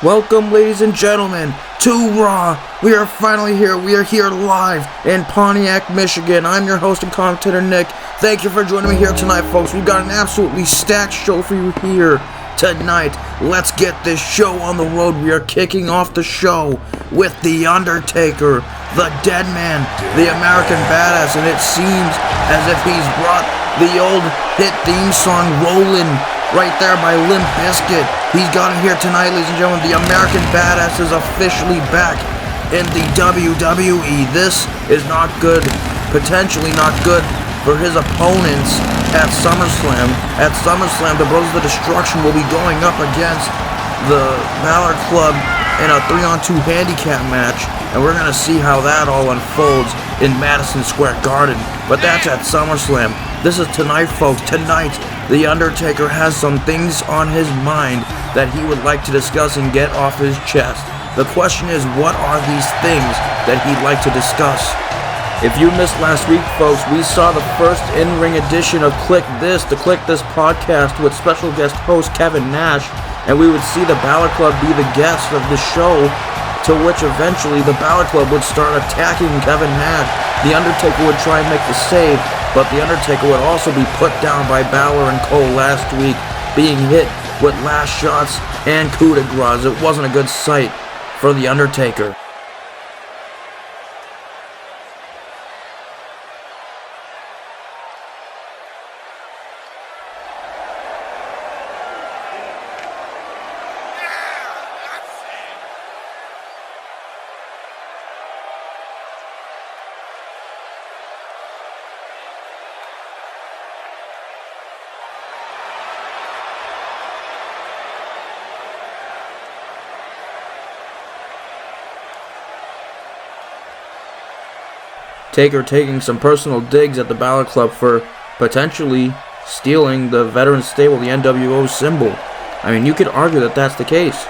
Welcome, ladies and gentlemen, to Raw. We are finally here. We are here live in Pontiac, Michigan. I'm your host and commentator, Nick. Thank you for joining me here tonight, folks. We've got an absolutely stacked show for you here tonight. Let's get this show on the road. We are kicking off the show with The Undertaker, the Dead Man, the American Badass, and it seems as if he's brought the old hit theme song rolling right there by Limp Bizkit. He's got it here tonight, ladies and gentlemen. The American Badass is officially back in the WWE. This is not good, potentially not good for his opponents at SummerSlam. At SummerSlam, the Brothers of Destruction will be going up against the Balor Club in a 3-on-2 handicap match, and we're going to see how that all unfolds in Madison Square Garden. But that's at SummerSlam. This is tonight, folks. Tonight, The Undertaker has some things on his mind that he would like to discuss and get off his chest. The question is, what are these things that he'd like to discuss? If you missed last week, folks, we saw the first in-ring edition of the Click This podcast with special guest host Kevin Nash, and we would see the Balor Club be the guest of the show, to which eventually the Balor Club would start attacking Kevin Nash. The Undertaker would try and make the save, but The Undertaker would also be put down by Balor and Cole last week, being hit with last shots and coup de grace. It wasn't a good sight for The Undertaker. Taker taking some personal digs at the Balor Club for potentially stealing the veteran stable, the NWO symbol. I mean, you could argue that that's the case.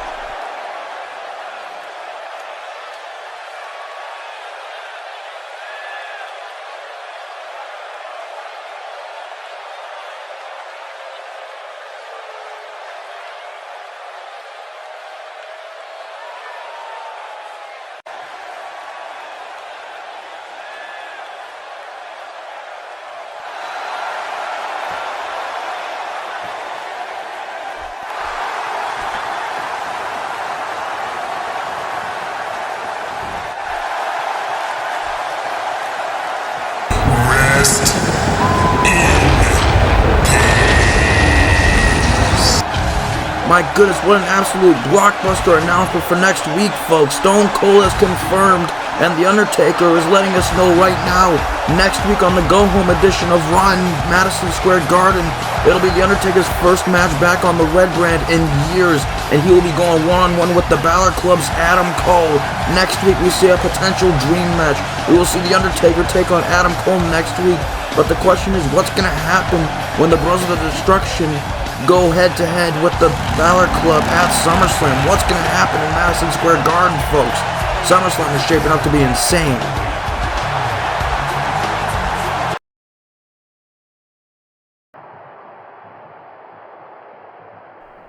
My goodness, what an absolute blockbuster announcement for next week, folks. Stone Cold has confirmed, and The Undertaker is letting us know right now. Next week on the Go Home edition of Raw in Madison Square Garden, it'll be The Undertaker's first match back on the Red Brand in years, and he will be going one-on-one with the Balor Club's Adam Cole. Next week, we see a potential dream match. We will see The Undertaker take on Adam Cole next week, but the question is, what's going to happen when the Brothers of Destruction go head-to-head with the Balor Club at SummerSlam? What's going to happen in Madison Square Garden, folks? SummerSlam is shaping up to be insane.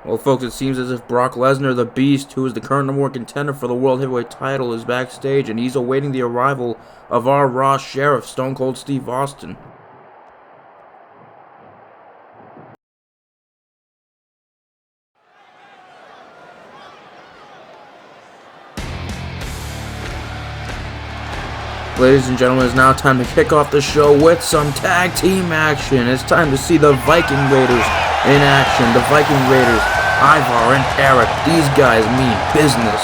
Well, folks, it seems as if Brock Lesnar, the Beast, who is the current #1 contender for the World Heavyweight title, is backstage, and he's awaiting the arrival of our Raw Sheriff, Stone Cold Steve Austin. Ladies and gentlemen, it's now time to kick off the show with some tag team action. It's time to see the Viking Raiders in action. The Viking Raiders, Ivar and Eric, these guys mean business.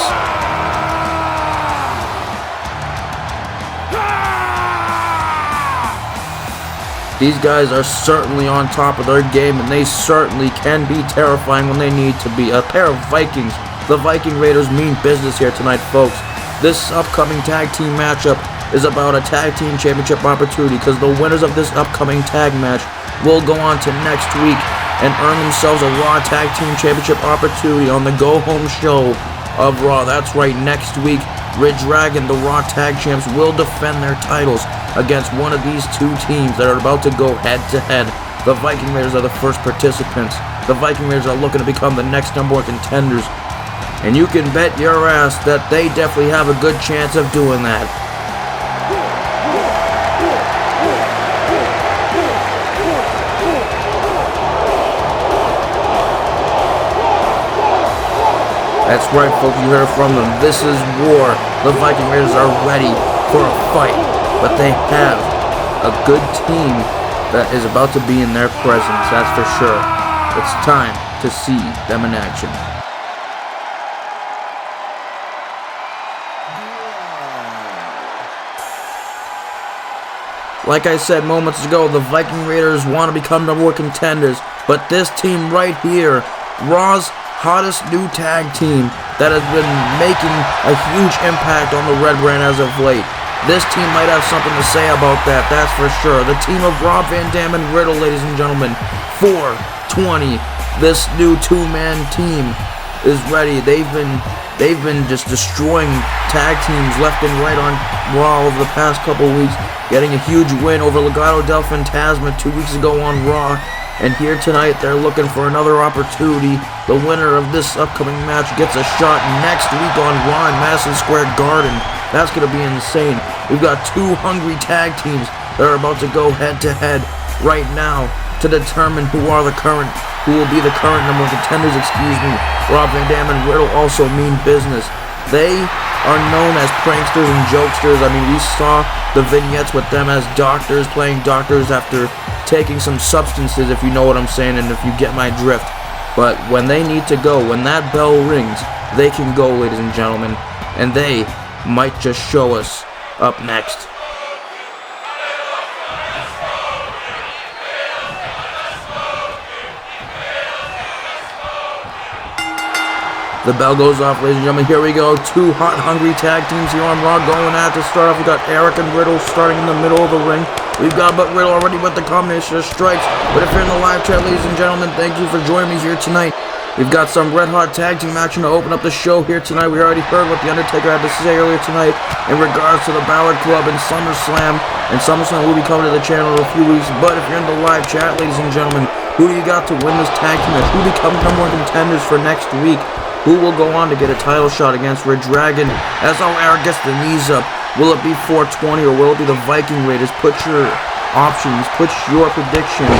These guys are certainly on top of their game, and they certainly can be terrifying when they need to be. A pair of Vikings. The Viking Raiders mean business here tonight, folks. This upcoming tag team matchup is about a tag team championship opportunity, because the winners of this upcoming tag match will go on to next week and earn themselves a Raw Tag Team Championship opportunity on the Go Home show of Raw. That's right, next week, Red Dragon, the Raw Tag Champs, will defend their titles against one of these two teams that are about to go head-to-head. The Viking Raiders are the first participants. The Viking Raiders are looking to become the next #1 contenders And you can bet your ass that they definitely have a good chance of doing that. That's right, folks, you heard from them. This is war. The Viking Raiders are ready for a fight, but they have a good team that is about to be in their presence, that's for sure. It's time to see them in action. Like I said moments ago, the Viking Raiders want to become number one contenders, but this team right here, Raw's hottest new tag team that has been making a huge impact on the Red Brand as of late. This team might have something to say about that, that's for sure. The team of Rob Van Dam and Riddle, ladies and gentlemen. 420. This new two-man team is ready. They've been just destroying tag teams left and right on Raw over the past couple weeks, getting a huge win over Legado del Fantasma 2 weeks ago on Raw. And here tonight, they're looking for another opportunity. The winner of this upcoming match gets a shot next week on Raw in Madison Square Garden. That's going to be insane. We've got two hungry tag teams that are about to go head-to-head right now to determine who will be the current number one contenders, Rob Van Dam and Riddle also mean business. They are known as pranksters and jokesters. I mean, we saw the vignettes with them as doctors, playing doctors after taking some substances, if you know what I'm saying, and if you get my drift. But when they need to go, when that bell rings, they can go, ladies and gentlemen, and they might just show us up next. The bell goes off, ladies and gentlemen. Here we go. Two hot, hungry tag teams here on Raw going at to start off. We got Eric and Riddle starting in the middle of the ring. We've got but Riddle already with the combination of strikes. But if you're in the live chat, ladies and gentlemen, thank you for joining me here tonight. We've got some red hot tag team action to open up the show here tonight. We already heard what The Undertaker had to say earlier tonight in regards to the Balor Club and SummerSlam. And SummerSlam will be coming to the channel in a few weeks. But if you're in the live chat, ladies and gentlemen, who do you got to win this tag team match? Who becomes number one contenders for next week? Who will go on to get a title shot against Red Dragon? As Eric gets the knees up, will it be 420 or will it be the Viking Raiders? Put your options, put your predictions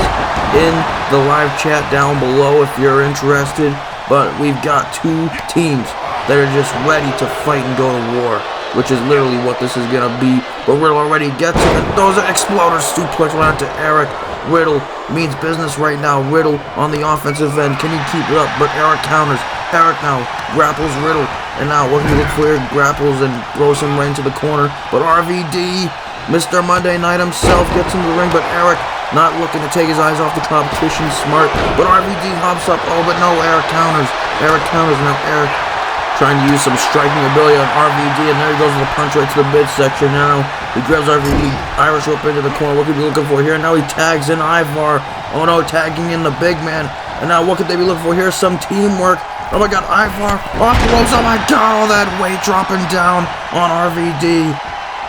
in the live chat down below if you're interested. But we've got two teams that are just ready to fight and go to war, which is literally what this is going to be. But Riddle already gets it, and those are exploder suplex right to Eric. Riddle means business right now. Riddle on the offensive end. Can he keep it up? But Eric counters. Eric now grapples Riddle, and now what can he look for here? Grapples and throws him right into the corner. But RVD, Mr. Monday Night himself, gets into the ring, but Eric not looking to take his eyes off the competition. Smart, but RVD hops up. Oh, but no, Eric counters. Eric counters. Now Eric trying to use some striking ability on RVD, and there he goes with a punch right to the midsection. Now he grabs RVD, Irish whip into the corner. What could he be looking for here? Now he tags in Ivar. Oh no, tagging in the big man. And now what could they be looking for here? Some teamwork. Oh my god, Ivar off the ropes. Oh my god, all that weight dropping down on RVD.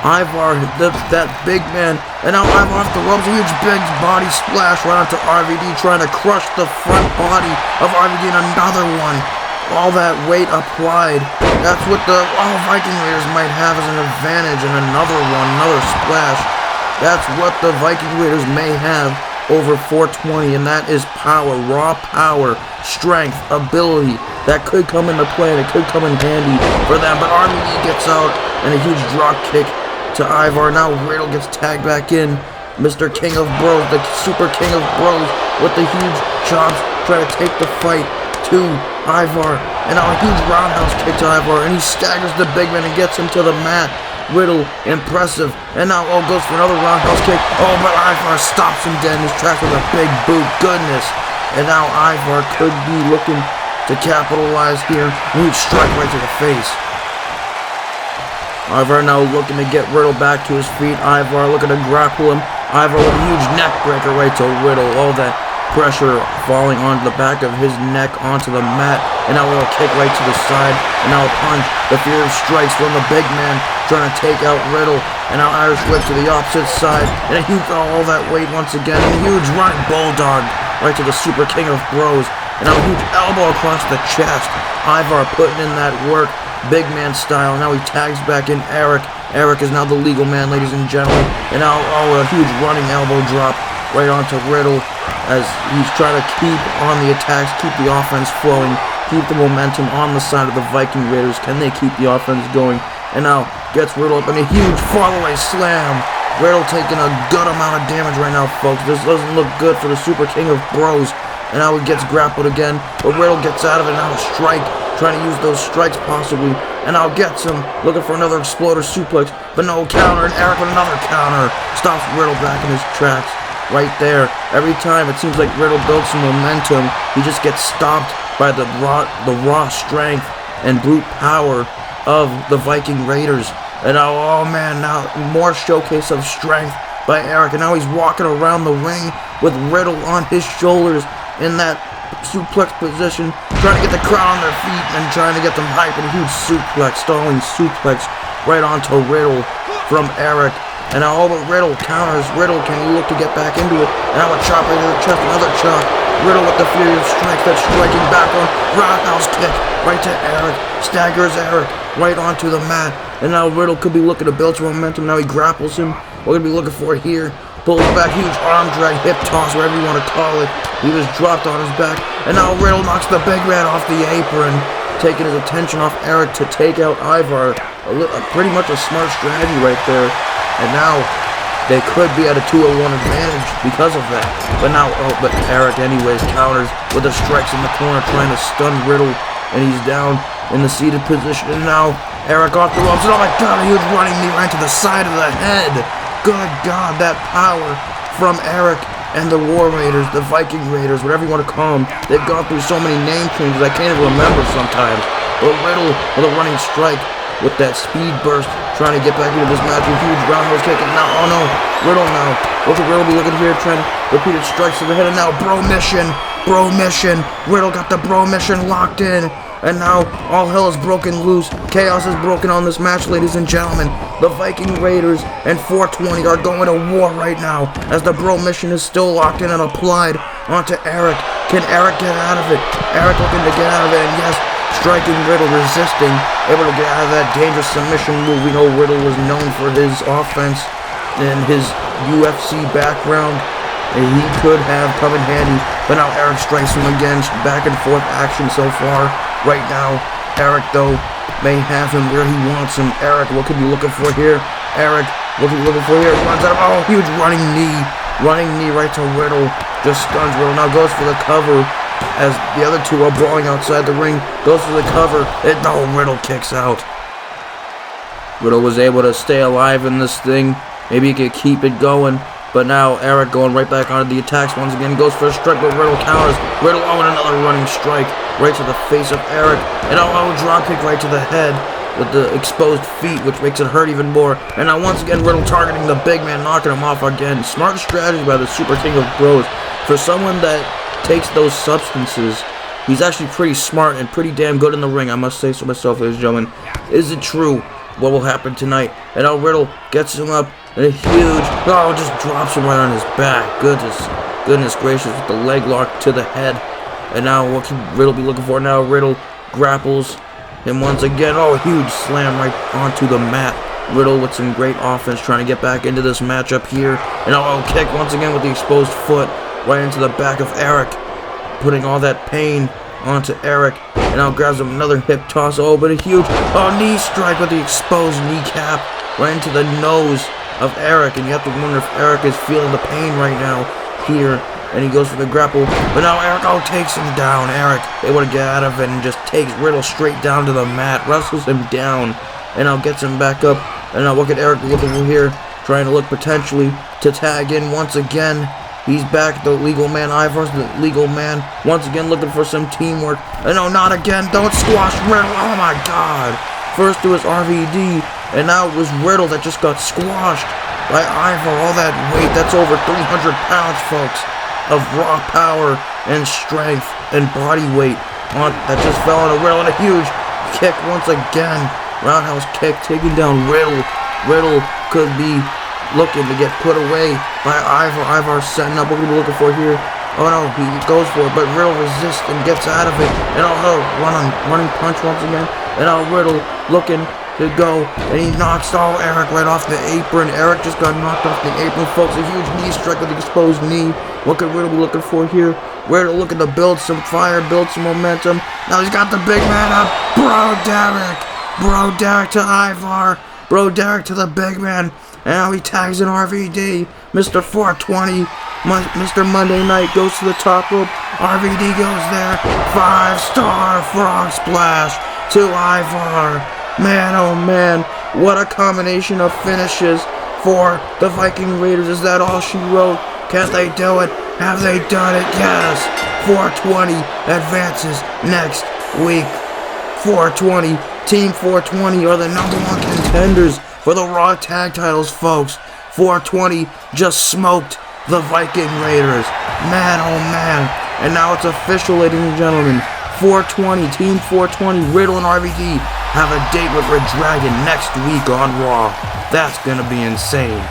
Ivar, that big man. And now Ivar off the ropes. A huge big body splash right onto RVD, trying to crush the front body of RVD. And another one. All that weight applied. That's what the Viking Raiders might have as an advantage. And another one, another splash. That's what the Viking Raiders may have over 420, and that is power, raw power, strength, ability. That could come into play, and it could come in handy for them. But RVD gets out, and a huge drop kick to Ivar. Now Riddle gets tagged back in. Mr. King of Bros, the Super King of Bros, with the huge chops, trying to take the fight to Ivar. And now a huge roundhouse kick to Ivar, and he staggers the big man and gets him to the mat. Riddle, impressive, and now goes for another roundhouse kick. Oh, but Ivar stops him dead in his tracks with a big boot. Goodness. And now Ivar could be looking to capitalize here. Huge strike right to the face. Ivar now looking to get Riddle back to his feet. Ivar looking to grapple him. Ivar with a huge neck breaker right to Riddle. All that pressure falling onto the back of his neck onto the mat. And now a little kick right to the side. And now a punch. The fear of strikes from the big man trying to take out Riddle. And now Irish whip to the opposite side. And a huge all that weight once again. A huge running bulldog right to the Super King of Bros. and now a huge elbow across the chest. Ivar putting in that work, big man style. Now he tags back in Eric. Eric is now the legal man, ladies and gentlemen. And now, a huge running elbow drop right onto Riddle as he's trying to keep on the attacks, keep the offense flowing, keep the momentum on the side of the Viking Raiders. Can they keep the offense going? And now gets Riddle up in a huge fall-away slam. Riddle taking a good amount of damage right now, folks. This doesn't look good for the Super King of Bros. And now he gets grappled again, but Riddle gets out of it. Now a strike, trying to use those strikes possibly. And now gets him, looking for another exploder suplex, but no counter, and Eric with another counter. Stops Riddle back in his tracks. Right there. Every time it seems like Riddle builds some momentum, he just gets stopped by the raw strength and brute power of the Viking Raiders. And now, oh man, now more showcase of strength by Eric. And now he's walking around the ring with Riddle on his shoulders in that suplex position, trying to get the crowd on their feet and trying to get them hype. And a huge suplex, stalling suplex right onto Riddle from Eric. And now over Riddle counters. Riddle, can he look to get back into it? And now a chop right to the chest, another chop. Riddle with the furious strike that's striking back on. Roundhouse kick right to Eric. Staggers Eric right onto the mat. And now Riddle could be looking to build some momentum. Now he grapples him. What are we looking for here? Pulls back, huge arm drag, hip toss, whatever you want to call it. He was dropped on his back. And now Riddle knocks the big man off the apron, taking his attention off Eric to take out Ivar. Pretty much a smart strategy right there. And now they could be at a 2-1 advantage because of that. But Eric anyways counters with the strikes in the corner, trying to stun Riddle. And he's down in the seated position. And now Eric off the ropes. And oh my god, a huge running knee right to the side of the head. Good God, that power from Eric and the War Raiders, the Viking Raiders, whatever you want to call them. They've gone through so many name changes I can't even remember sometimes. But Riddle with a running strike with that speed burst, trying to get back into this match with huge roundhouse kick. And now, oh no, Riddle now. What could Riddle be looking here, trying to repeated strikes to the head. And now Bro Mission. Riddle got the Bro Mission locked in. And now all hell is broken loose. Chaos is broken on this match, ladies and gentlemen. The Viking Raiders and 420 are going to war right now as the Bro Mission is still locked in and applied onto Eric. Can Eric get out of it? Eric looking to get out of it, and yes, striking Riddle, resisting, able to get out of that dangerous submission move. We know Riddle was known for his offense and his UFC background. He could have come in handy, but now Eric strikes him again. Back and forth action so far. Right now, Eric, though, may have him where he wants him. Eric, what could be looking for here? Eric, what could be looking for here? Runs out of, oh, huge running knee right to Riddle. Just stuns Riddle. Now goes for the cover as the other two are brawling outside the ring. Goes for the cover. No, Riddle kicks out. Riddle was able to stay alive in this thing. Maybe he could keep it going. But now Eric going right back onto the attacks once again. Goes for a strike, but Riddle counters. Riddle and another running strike right to the face of Eric. And a drop kick right to the head with the exposed feet, which makes it hurt even more. And now once again Riddle targeting the big man, knocking him off again. Smart strategy by the Super King of Bros. For someone that takes those substances, he's actually pretty smart and pretty damn good in the ring, I must say so myself, ladies and gentlemen. Is it true? What will happen tonight? And now Riddle gets him up and a huge, just drops him right on his back. Goodness gracious, with the leg lock to the head. And now what can Riddle be looking for? Now Riddle grapples him once again. A huge slam right onto the mat. Riddle with some great offense, trying to get back into this matchup here. And a kick once again with the exposed foot right into the back of Eric, putting all that pain onto Eric. And now grabs him another hip toss. But a huge knee strike with the exposed kneecap right into the nose of Eric. And you have to wonder if Eric is feeling the pain right now here. And he goes for the grapple, but now Eric takes him down. Eric able to get out of it and just takes Riddle straight down to the mat, wrestles him down, and now gets him back up. And now look at Eric looking for here, trying to look potentially to tag in once again. He's back, the legal man. Ivar's the legal man, once again looking for some teamwork. And no, not again. Don't squash Riddle. Oh my God. First it was RVD, and now it was Riddle that just got squashed by Ivar. All that weight, that's over 300 pounds, folks, of raw power and strength and body weight that just fell on a Riddle. And a huge kick once again. Roundhouse kick taking down Riddle. Riddle could be looking to get put away by Ivar. Ivar setting up. What are we looking for here? Oh no, he goes for it, but Riddle resists and gets out of it. And running punch once again. And Riddle looking to go, and he knocks Eric right off the apron. Eric just got knocked off the apron, folks. A huge knee strike with the exposed knee. What could Riddle be looking for here? Riddle looking to build some fire, build some momentum. Now he's got the big man up. Bro Derek to Ivar. Bro Derek to the big man. And now he tags in RVD. Mr. 420. Mr. Monday Night goes to the top rope. RVD goes there. 5-star frog splash to Ivar. Man, oh man, what a combination of finishes for the Viking Raiders. Is that all she wrote? Can't they do it? Have they done it? Yes. 420 advances next week. 420, Team 420 are the #1 contenders for the Raw Tag Titles, folks. 420 just smoked the Viking Raiders. Man, oh man. And now it's official, ladies and gentlemen. 420, Team 420, Riddle and RVD have a date with Red Dragon next week on Raw. That's gonna be insane.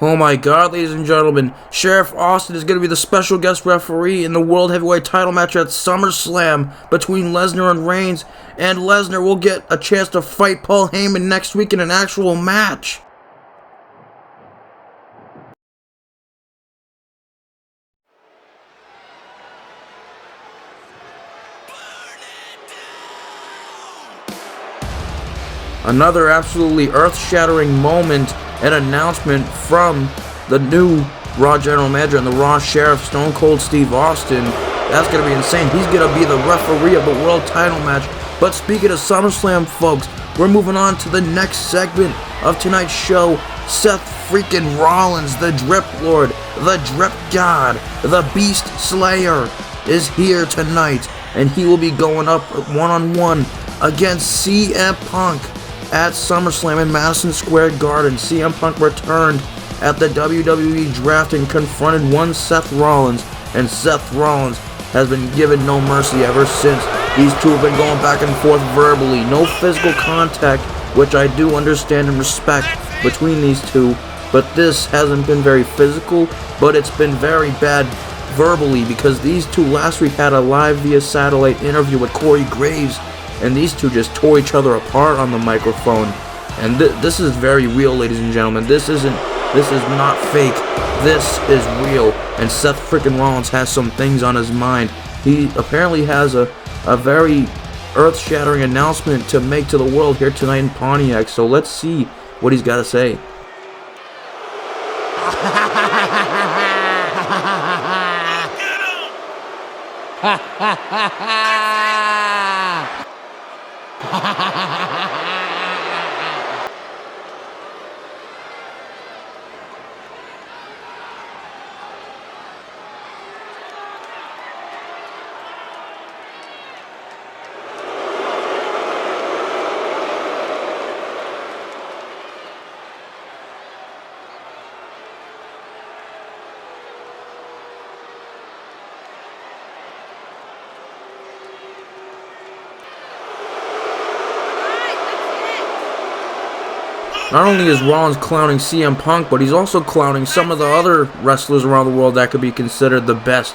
Oh my god, ladies and gentlemen, Sheriff Austin is going to be the special guest referee in the World Heavyweight title match at SummerSlam between Lesnar and Reigns, and Lesnar will get a chance to fight Paul Heyman next week in an actual match. Another absolutely earth-shattering moment and announcement from the new Raw General Manager and the Raw Sheriff, Stone Cold Steve Austin. That's going to be insane. He's going to be the referee of the world title match. But speaking of SummerSlam, folks, we're moving on to the next segment of tonight's show. Seth freaking Rollins, the Drip Lord, the Drip God, the Beast Slayer is here tonight. And he will be going up one-on-one against CM Punk at SummerSlam in Madison Square Garden. CM Punk returned at the WWE Draft and confronted one Seth Rollins, and Seth Rollins has been given no mercy ever since. These two have been going back and forth verbally. No physical contact, which I do understand and respect between these two, but this hasn't been very physical, but it's been very bad verbally, because these two last week had a live via satellite interview with Corey Graves, and these two just tore each other apart on the microphone. And this is very real, ladies and gentlemen. This is not fake. This is real. And Seth freaking Rollins has some things on his mind. He apparently has a very earth-shattering announcement to make to the world here tonight in Pontiac. So let's see what he's got to say. Not only is Rollins clowning CM Punk, but he's also clowning some of the other wrestlers around the world that could be considered the best.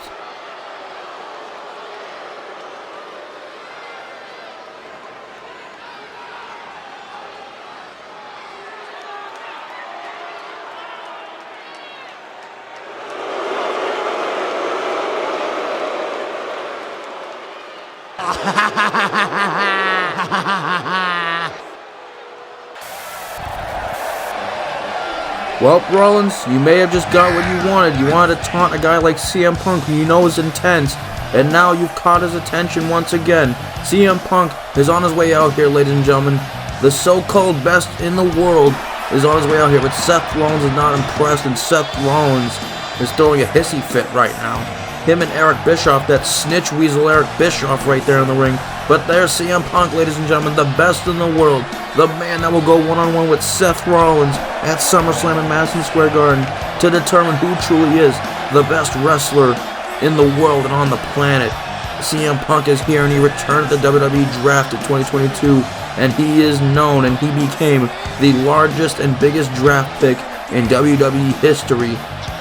Well, Rollins, you may have just got what you wanted. You wanted to taunt a guy like CM Punk who you know is intense, and now you've caught his attention once again. CM Punk is on his way out here, ladies and gentlemen. The so-called best in the world is on his way out here, but Seth Rollins is not impressed, and Seth Rollins is throwing a hissy fit right now. Him and Eric Bischoff, that snitch weasel Eric Bischoff right there in the ring. But there's CM Punk, ladies and gentlemen, the best in the world. The man that will go one-on-one with Seth Rollins at SummerSlam in Madison Square Garden to determine who truly is the best wrestler in the world and on the planet. CM Punk is here, and he returned at the WWE Draft of 2022, and he is known, and he became the largest and biggest draft pick in WWE history,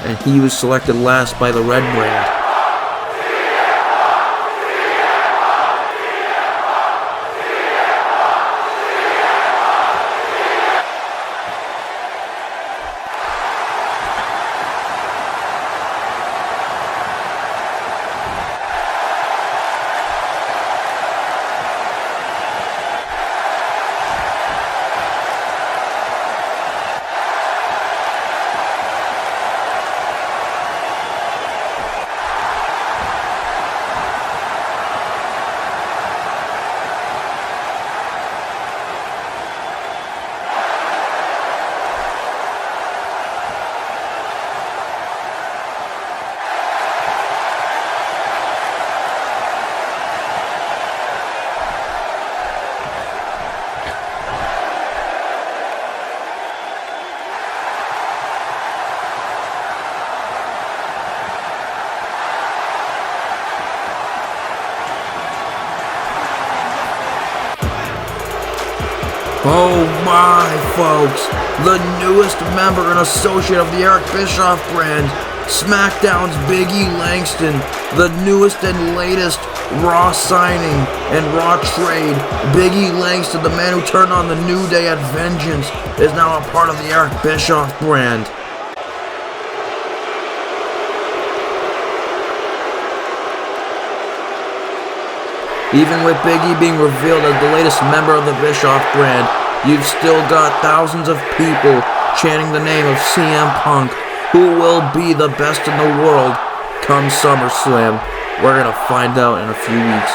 and he was selected last by the Red Brand. Oh my, folks, the newest member and associate of the Eric Bischoff brand, SmackDown's Big E Langston, the newest and latest Raw signing and Raw trade. Big E Langston, the man who turned on the New Day at Vengeance, is now a part of the Eric Bischoff brand. Even with Big E being revealed as the latest member of the Bischoff brand, you've still got thousands of people chanting the name of CM Punk, who will be the best in the world come SummerSlam. We're gonna find out in a few weeks.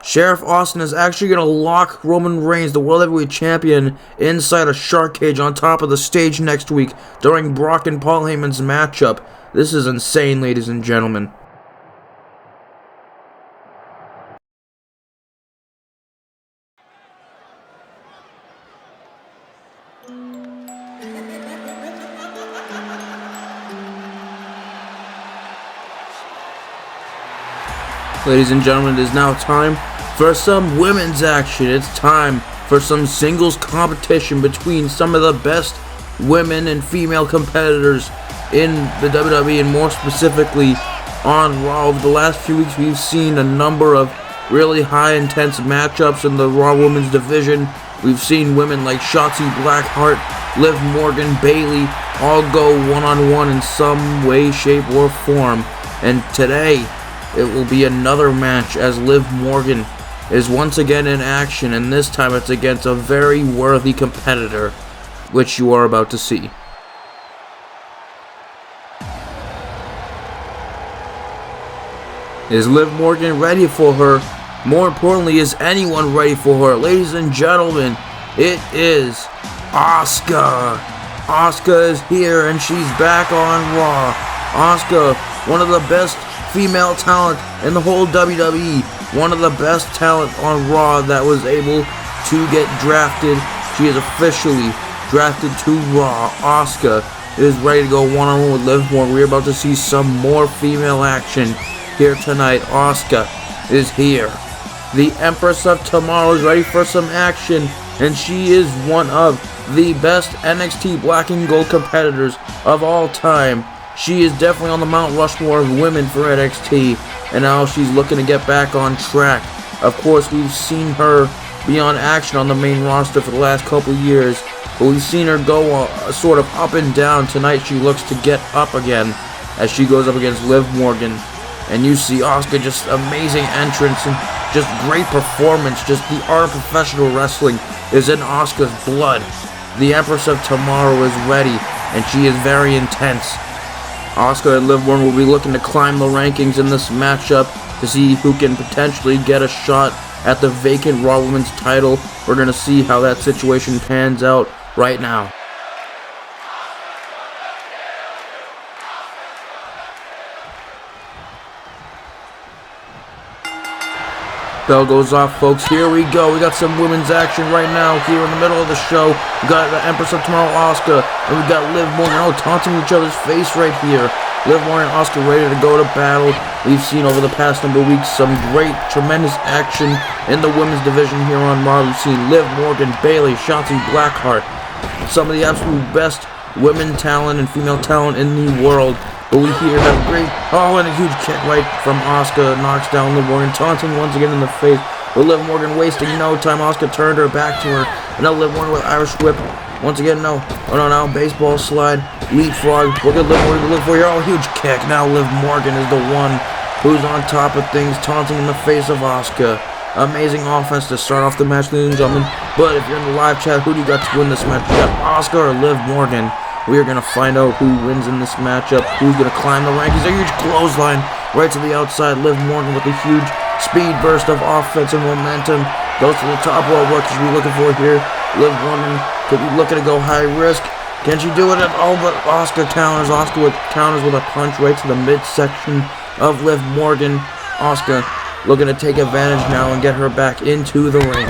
Sheriff Austin is actually going to lock Roman Reigns, the World Heavyweight Champion, inside a shark cage on top of the stage next week during Brock and Paul Heyman's matchup. This is insane, ladies and gentlemen. Ladies and gentlemen, it is now time for some women's action. It's time for some singles competition between some of the best women and female competitors in the WWE, and more specifically on Raw. Over the last few weeks, we've seen a number of really high intense matchups in the Raw Women's division. We've seen women like Shotzi Blackheart, Liv Morgan, Bayley all go one-on-one in some way, shape, or form. And today, it will be another match as Liv Morgan is once again in action, and this time it's against a very worthy competitor, which you are about to see. Is Liv Morgan ready for her? More importantly, is anyone ready for her? Ladies and gentlemen, it is Asuka. Asuka is here and she's back on Raw. Asuka, one of the best female talent in the whole WWE. One of the best talent on Raw that was able to get drafted. She is officially drafted to Raw. Asuka is ready to go one-on-one with Liv Morgan. We're about to see some more female action here tonight. Asuka is here. The Empress of Tomorrow is ready for some action, and she is one of the best NXT Black and Gold competitors of all time. She is definitely on the Mount Rushmore of women for NXT, and now she's looking to get back on track. Of course, we've seen her be on action on the main roster for the last couple years, but we've seen her go sort of up and down. Tonight she looks to get up again as she goes up against Liv Morgan. And you see Asuka, just amazing entrance and just great performance. Just the art of professional wrestling is in Asuka's blood. The Empress of Tomorrow is ready, and she is very intense. Asuka and Liv Morgan will be looking to climb the rankings in this matchup to see who can potentially get a shot at the vacant Raw Women's title. We're going to see how that situation pans out right now. Bell goes off, folks. Here we go. We got some women's action right now here in the middle of the show. We got the Empress of Tomorrow, Asuka, and we got Liv Morgan taunting each other's face right here. Liv Morgan and Asuka ready to go to battle. We've seen over the past number of weeks some great, tremendous action in the women's division here on Raw. We've seen Liv Morgan, Bayley, Shotzi Blackheart, some of the absolute best women talent and female talent in the world. But we here have great, and a huge kick right from Asuka, knocks down Liv Morgan, taunting once again in the face. But Liv Morgan wasting no time. Asuka turned her back to her, and now Liv Morgan with Irish whip. Once again, no, now baseball slide, leapfrog. Look at Liv Morgan, look for here, huge kick. Now Liv Morgan is the one who's on top of things, taunting in the face of Asuka. Amazing offense to start off the match, ladies and gentlemen. But if you're in the live chat, who do you got to win this match? You got Asuka or Liv Morgan? We are going to find out who wins in this matchup, who's going to climb the rankings. A huge clothesline right to the outside. Liv Morgan with a huge speed burst of offense and momentum. Goes to the top rope. What should we be looking for here? Liv Morgan could be looking to go high risk. Can she do it at all? But Asuka counters. Asuka counters with a punch right to the midsection of Liv Morgan. Asuka looking to take advantage now and get her back into the ring.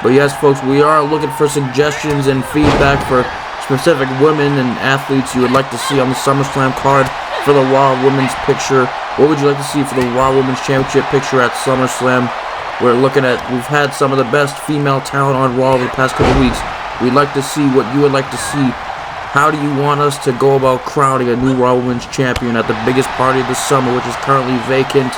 But yes, folks, we are looking for suggestions and feedback for specific women and athletes you would like to see on the SummerSlam card for the Raw Women's picture. What would you like to see for the Raw Women's Championship picture at SummerSlam? We've had some of the best female talent on Raw over the past couple weeks. We'd like to see what you would like to see. How do you want us to go about crowning a new Raw Women's Champion at the biggest party of the summer, which is currently vacant?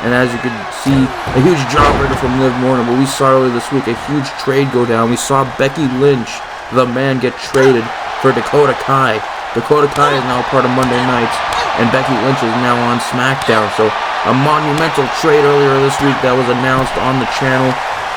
And as you can see, a huge jawbreaker from Liv Morgan. But we saw earlier this week a huge trade go down. We saw Becky Lynch, the man, get traded for Dakota Kai. Dakota Kai is now part of Monday Nights, and Becky Lynch is now on SmackDown. So a monumental trade earlier this week that was announced on the channel.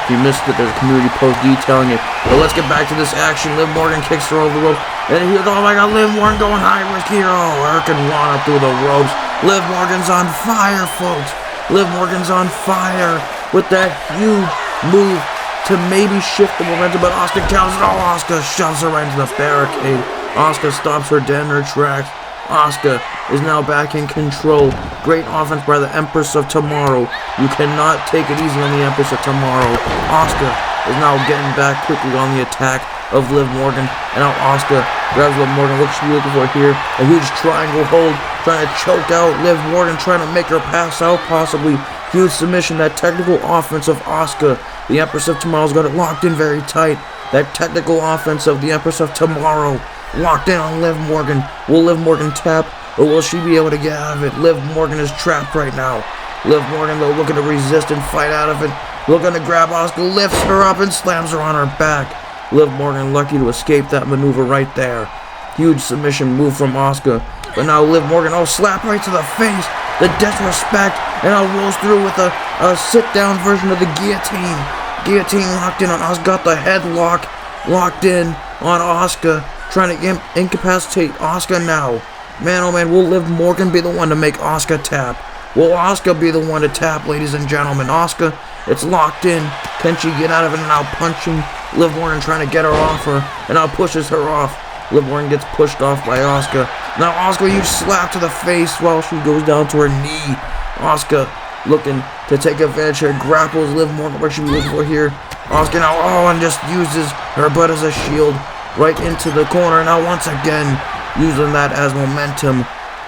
If you missed it, there's a community post detailing it. But let's get back to this action. Liv Morgan kicks her over the rope, and here's, oh my god, Liv Morgan going high risk here. Hurricanrana through the ropes. Liv Morgan's on fire, folks. Liv Morgan's on fire with that huge move to maybe shift the momentum, but Asuka counters it. Asuka shoves her right into the barricade. Asuka stops her dead in her tracks. Asuka is now back in control. Great offense by the Empress of Tomorrow. You cannot take it easy on the Empress of Tomorrow. Asuka is now getting back quickly on the attack of Liv Morgan. And now Asuka grabs Liv Morgan. What she's looking for here? A huge triangle hold, trying to choke out Liv Morgan, trying to make her pass out possibly. Huge submission. That technical offense of Asuka. The Empress of Tomorrow's got it locked in very tight. That technical offense of the Empress of Tomorrow locked in on Liv Morgan. Will Liv Morgan tap, or will she be able to get out of it? Liv Morgan is trapped right now. Liv Morgan, though, looking to resist and fight out of it. Looking to grab Asuka, lifts her up and slams her on her back. Liv Morgan lucky to escape that maneuver right there. Huge submission move from Asuka. But now Liv Morgan, slap right to the face. the disrespect, and now rolls through with a sit-down version of the guillotine. Guillotine locked in on Asuka, got the headlock locked in on Asuka, trying to incapacitate Asuka now. Man, oh man, will Liv Morgan be the one to make Asuka tap? Will Asuka be the one to tap, ladies and gentlemen? Asuka, it's locked in. Can she get out of it? And now punching Liv Morgan, trying to get her off her, and now pushes her off. Liv Morgan gets pushed off by Asuka. Now Asuka, huge slap to the face while she goes down to her knee. Asuka looking to take advantage here, grapples Liv Morgan, where she was looking for here. Asuka now, and just uses her butt as a shield right into the corner. Now once again, using that as momentum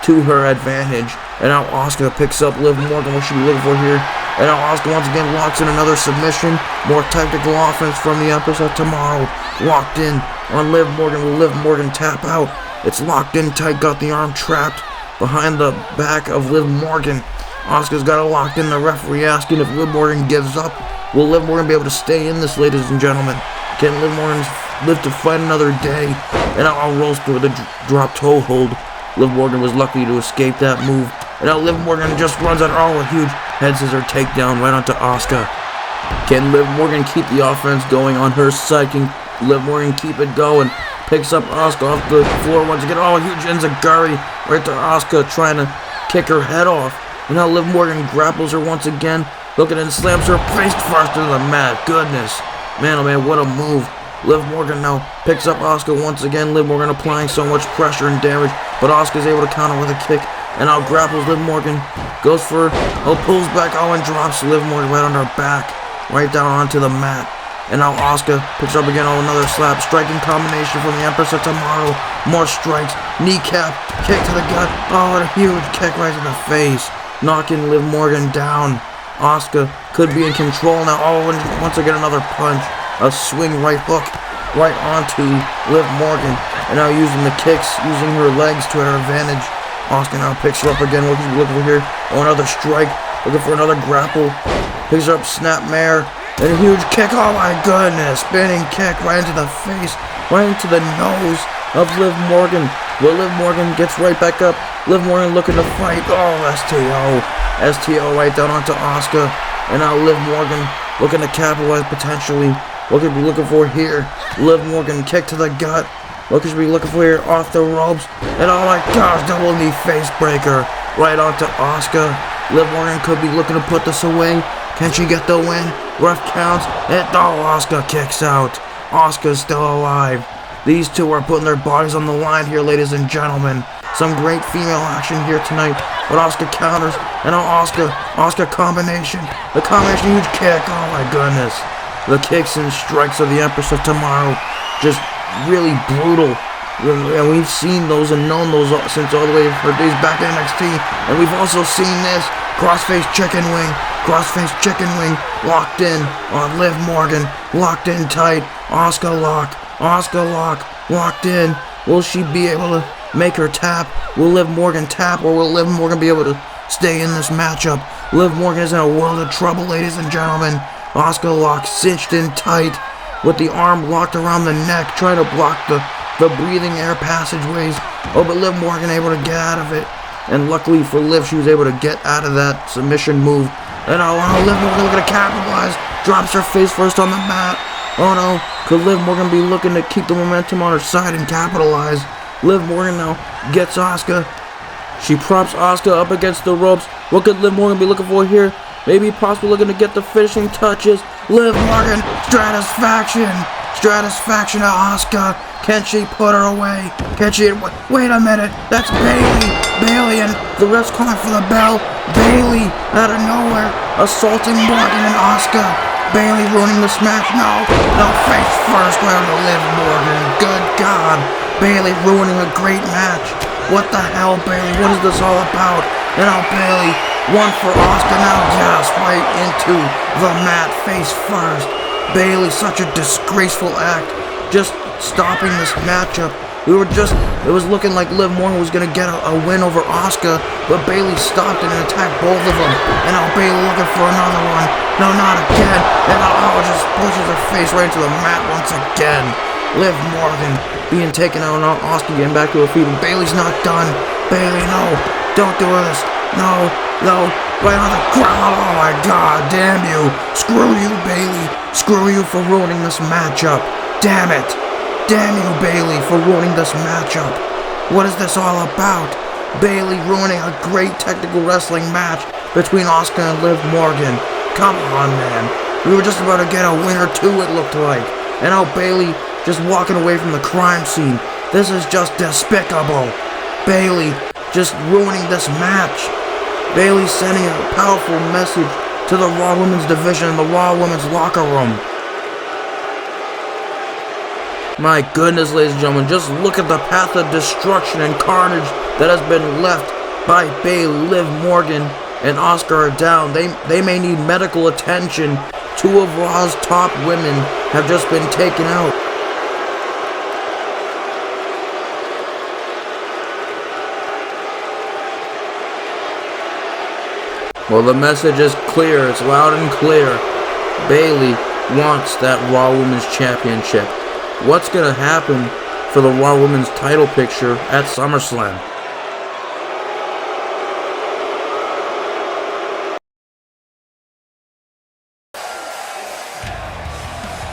to her advantage. And now Asuka picks up Liv Morgan, what she be looking for here. And now Asuka once again locks in another submission. More tactical offense from the Empress of Tomorrow. Locked in on Liv Morgan. Will Liv Morgan tap out? It's locked in tight, got the arm trapped behind the back of Liv Morgan. Asuka's got it locked in. The referee asking if Liv Morgan gives up. Will Liv Morgan be able to stay in this, ladies and gentlemen? Can Liv Morgan live to fight another day? And now rolls through the drop toe hold. Liv Morgan was lucky to escape that move. And now Liv Morgan just runs out. A huge head scissor takedown right onto Asuka. Can Liv Morgan keep the offense going on her side? Can Liv Morgan keep it going? Picks up Asuka off the floor once again. Huge enziguri right to Asuka, trying to kick her head off. And now Liv Morgan grapples her once again, looking and slams her face first into the mat. Goodness. Man, oh man, what a move. Liv Morgan now picks up Asuka once again. Liv Morgan applying so much pressure and damage, but Asuka's able to counter with a kick. And now grapples Liv Morgan, goes for, pulls back, and drops Liv Morgan right on her back, right down onto the mat. And now Asuka picks up again, another slap, striking combination from the Empress of Tomorrow. More strikes, kneecap, kick to the gut, and a huge kick right to the face, knocking Liv Morgan down. Asuka could be in control now. And once again another punch, a swing right hook right onto Liv Morgan. And now using the kicks, using her legs to her advantage. Asuka now picks her up again, looking for here. Another strike, looking for another grapple. Picks her up, snapmare, and a huge kick. Oh my goodness, spinning kick right into the face, right into the nose of Liv Morgan. Well, Liv Morgan gets right back up. Liv Morgan looking to fight. STO right down onto Asuka. And now Liv Morgan looking to capitalize potentially. What could we be looking for here? Liv Morgan kick to the gut. What could we be looking for here? Off the ropes. And oh my gosh, double knee face breaker right onto Asuka. Liv Morgan could be looking to put this away. Can she get the win? Ref counts. And Asuka kicks out. Asuka's still alive. These two are putting their bodies on the line here, ladies and gentlemen. Some great female action here tonight. But Asuka counters. And now Asuka combination. The combination, huge kick. Oh my goodness. The kicks and strikes of the Empress of Tomorrow. Just really brutal. And we've seen those and known those since all the way her days back in NXT. And we've also seen this. Crossface chicken wing. Crossface chicken wing. Locked in on Liv Morgan. Locked in tight. Asuka lock. Asuka lock. Locked in. Will she be able to make her tap? Will Liv Morgan tap, or will Liv Morgan be able to stay in this matchup? Liv Morgan is in a world of trouble, ladies and gentlemen. Asuka lock cinched in tight with the arm locked around the neck, trying to block the breathing air passageways. But Liv Morgan able to get out of it. And luckily for Liv, she was able to get out of that submission move. And Liv Morgan looking to capitalize. Drops her face first on the mat. Oh no, could Liv Morgan be looking to keep the momentum on her side and capitalize? Liv Morgan now gets Asuka. She props Asuka up against the ropes. What could Liv Morgan be looking for here? Maybe possibly looking to get the finishing touches. Liv Morgan, Stratusfaction to Asuka. Can she put her away? Can she? Wait a minute, that's Bayley, and the ref's calling for the bell. Bayley, out of nowhere, assaulting Morgan and Asuka. Bayley ruining this match. No, face first round to Liv Morgan. Good God, Bayley ruining a great match. What the hell, Bayley? What is this all about? And now Bayley, one for Asuka, now just right into the mat, face first. Bayley, such a disgraceful act, just stopping this matchup. It was looking like Liv Morgan was going to get a win over Asuka, but Bayley stopped it and attacked both of them. And now Bayley looking for another one. No, not again. And now just pushes her face right into the mat once again. Liv Morgan being taken out, and Asuka getting back to her feet. And Bayley's not done. Bayley, no, don't do this. No, no, right on the ground. Oh my god, damn you. Screw you, Bayley. Screw you for ruining this matchup. Damn it. Damn you, Bayley, for ruining this matchup. What is this all about? Bayley ruining a great technical wrestling match between Asuka and Liv Morgan. Come on, man. We were just about to get a winner too, it looked like. And now Bayley just walking away from the crime scene. This is just despicable. Bayley just ruining this match. Bayley sending a powerful message to the Raw Women's division in the Raw Women's locker room. My goodness, ladies and gentlemen, just look at the path of destruction and carnage that has been left by Bayley. Liv Morgan and Asuka are down. They may need medical attention. Two of Raw's top women have just been taken out. Well, the message is clear. It's loud and clear. Bayley wants that Raw Women's Championship. What's going to happen for the Raw Women's title picture at SummerSlam?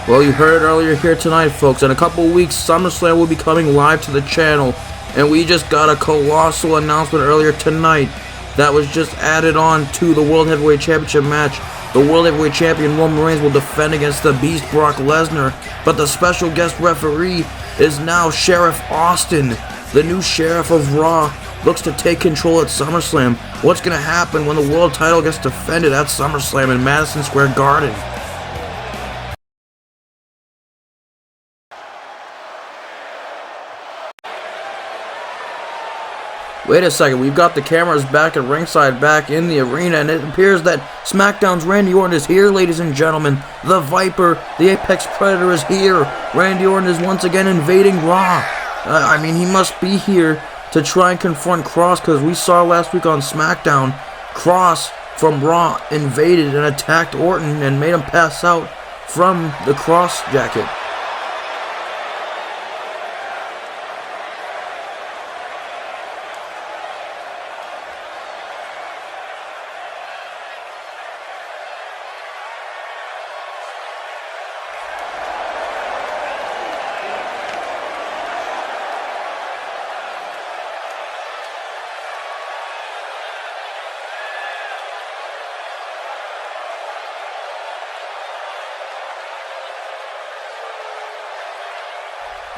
Well, you heard it earlier here tonight, folks. In a couple weeks, SummerSlam will be coming live to the channel. And we just got a colossal announcement earlier tonight that was just added on to the World Heavyweight Championship match. The World Heavyweight Champion Roman Reigns will defend against the Beast Brock Lesnar, but the special guest referee is now Sheriff Austin. The new Sheriff of Raw looks to take control at SummerSlam. What's going to happen when the world title gets defended at SummerSlam in Madison Square Garden? Wait a second, we've got the cameras back at ringside, back in the arena, and it appears that SmackDown's Randy Orton is here, ladies and gentlemen. The Viper, the Apex Predator is here. Randy Orton is once again invading Raw. I mean, he must be here to try and confront Cross, because we saw last week on SmackDown, Cross from Raw invaded and attacked Orton and made him pass out from the Cross jacket.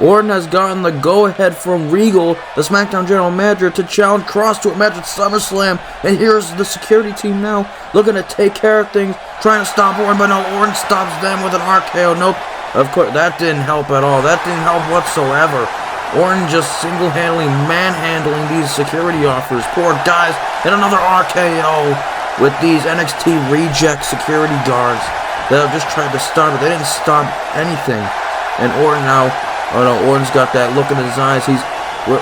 Orton has gotten the go-ahead from Regal, the SmackDown General Manager, to challenge Cross to a match at SummerSlam. And here's the security team now, looking to take care of things, trying to stop Orton, but no, Orton stops them with an RKO. Nope, of course, that didn't help at all. That didn't help whatsoever. Orton just single-handedly manhandling these security officers. Poor guys, and another RKO with these NXT reject security guards that have just tried to stop it. They didn't stop anything. And Orton now... Oh no, Orton's got that look in his eyes.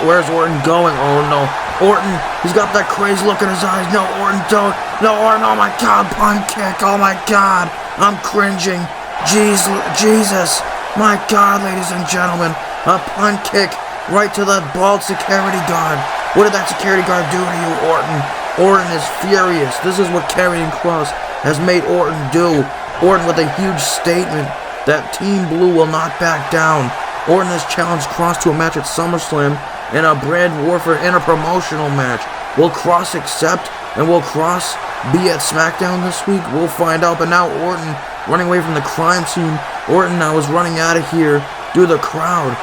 Where's Orton going? Oh no, Orton, he's got that crazy look in his eyes. No, Orton, don't. No, Orton, oh my god, punt kick. Oh my god, I'm cringing. Jesus, my god, ladies and gentlemen. A punt kick right to the bald security guard. What did that security guard do to you, Orton? Orton is furious. This is what Karrion Kross has made Orton do. Orton with a huge statement that Team Blue will not back down. Orton has challenged Kross to a match at SummerSlam in a Brand Warfare interpromotional match. Will Kross accept, and will Kross be at SmackDown this week? We'll find out. But now Orton running away from the crime scene. Orton now is running out of here due to the crowd.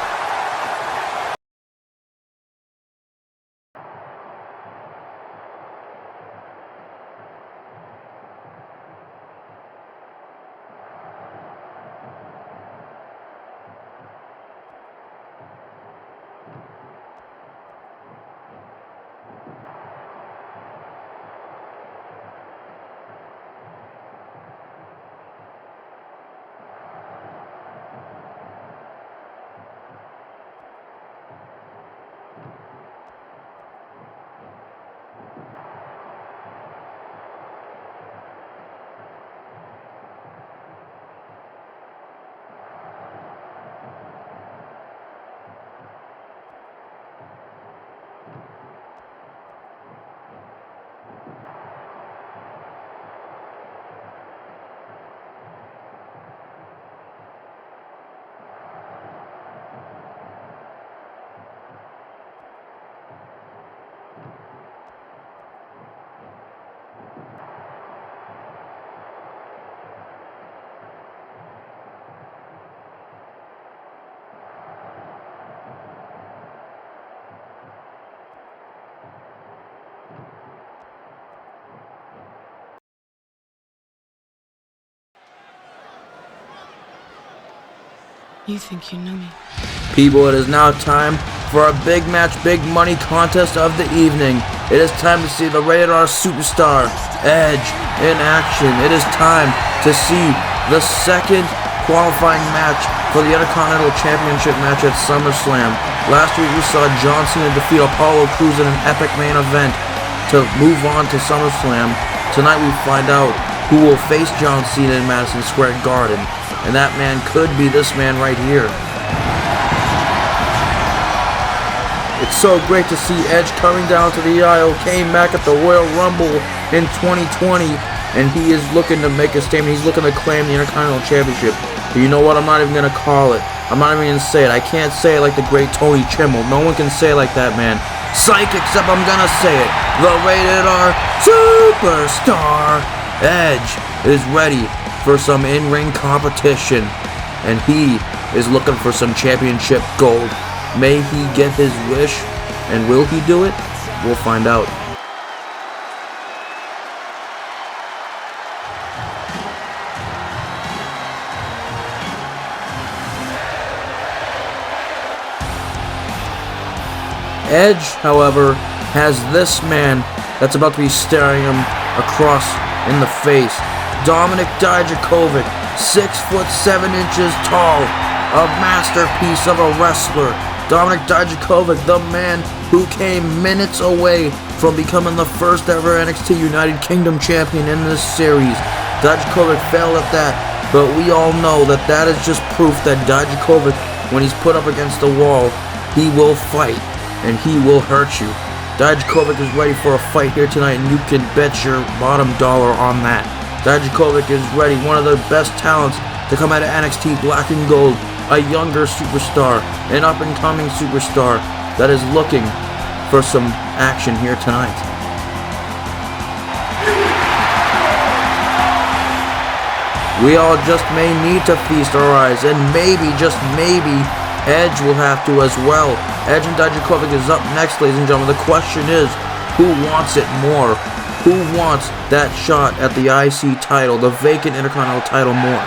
You think you know me? People, it is now time for a big match, big money contest of the evening. It is time to see the Rated R Superstar, Edge, in action. It is time to see the second qualifying match for the Intercontinental Championship match at SummerSlam. Last week we saw John Cena defeat Apollo Crews in an epic main event to move on to SummerSlam. Tonight we find out who will face John Cena in Madison Square Garden. And that man could be this man right here. It's so great to see Edge coming down to the aisle, came back at the Royal Rumble in 2020, and he is looking to make a statement. He's looking to claim the Intercontinental Championship. But you know what? I'm not even going to call it. I'm not even going to say it. I can't say it like the great Tony Chimmel. No one can say it like that, man. Psych, except I'm going to say it. The Rated R Superstar Edge is ready for some in-ring competition, and he is looking for some championship gold. May he get his wish, and will he do it? We'll find out. Edge, however, has this man that's about to be staring him across in the face. Dominik Dijakovic, 6'7" tall, a masterpiece of a wrestler. Dominik Dijakovic, the man who came minutes away from becoming the first ever NXT United Kingdom champion in this series. Dijakovic failed at that, but we all know that that is just proof that Dijakovic, when he's put up against the wall, he will fight, and he will hurt you. Dijakovic is ready for a fight here tonight, and you can bet your bottom dollar on that. Dijakovic is ready, one of the best talents to come out of NXT Black and Gold, a younger superstar, an up-and-coming superstar that is looking for some action here tonight. We all just may need to feast our eyes, and maybe, just maybe, Edge will have to as well. Edge and Dijakovic is up next, ladies and gentlemen. The question is, who wants it more? Who wants that shot at the IC title, the vacant Intercontinental title, more?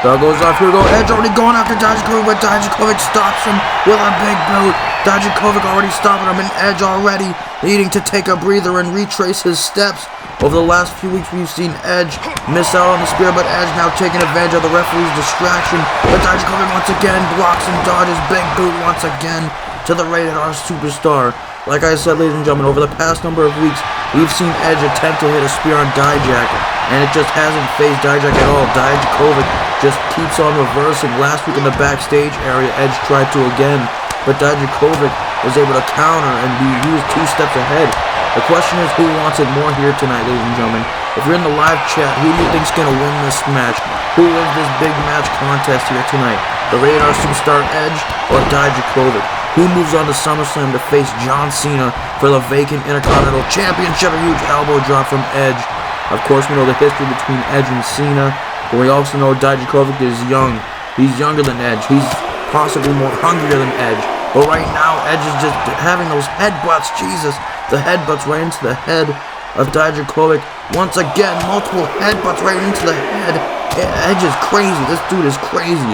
Bell goes off, here we go. Edge already going after Dijakovic, but Dijakovic stops him with a big boot. Dijakovic already stopping him, and Edge already needing to take a breather and retrace his steps. Over the last few weeks, we've seen Edge miss out on the spear, but Edge now taking advantage of the referee's distraction. But Dijakovic once again blocks and dodges. Big boot once again to the Rated R Superstar. Like I said, ladies and gentlemen, over the past number of weeks, we've seen Edge attempt to hit a spear on Dijak, and it just hasn't phased Dijak at all. Dijakovic just keeps on reversing. Last week in the backstage area, Edge tried to again, but Dijakovic was able to counter, and he was 2 steps ahead. The question is, who wants it more here tonight, ladies and gentlemen? If you're in the live chat, who do you think's going to win this match? Who wins this big match contest here tonight? The Rated R Superstar Edge or Dijakovic? Who moves on to SummerSlam to face John Cena for the vacant Intercontinental Championship? A huge elbow drop from Edge. Of course, we know the history between Edge and Cena, but we also know Dijakovic is young. He's younger than Edge. He's possibly more hungrier than Edge. But right now, Edge is just having those headbutts. Jesus, the headbutts right into the head of Dijakovic. Once again, multiple headbutts right into the head. Edge is crazy. This dude is crazy.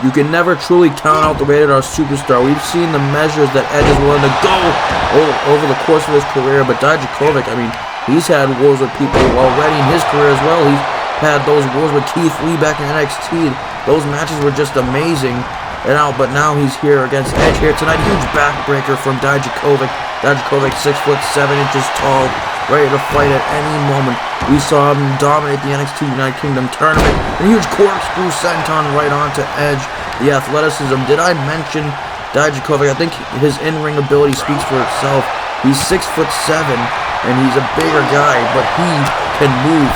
You can never truly count out the Rated R Superstar. We've seen the measures that Edge is willing to go over the course of his career. But Dijakovic, I mean, he's had wars with people already in his career as well. He's had those wars with Keith Lee back in NXT. Those matches were just amazing. But now he's here against Edge here tonight. Huge backbreaker from Dijakovic. Dijakovic, 6'7" tall, ready to fight at any moment. We saw him dominate the NXT United Kingdom tournament. A huge corkscrew senton right onto Edge. The athleticism. Did I mention Dijakovic? I think his in-ring ability speaks for itself. He's 6'7", and he's a bigger guy, but he can move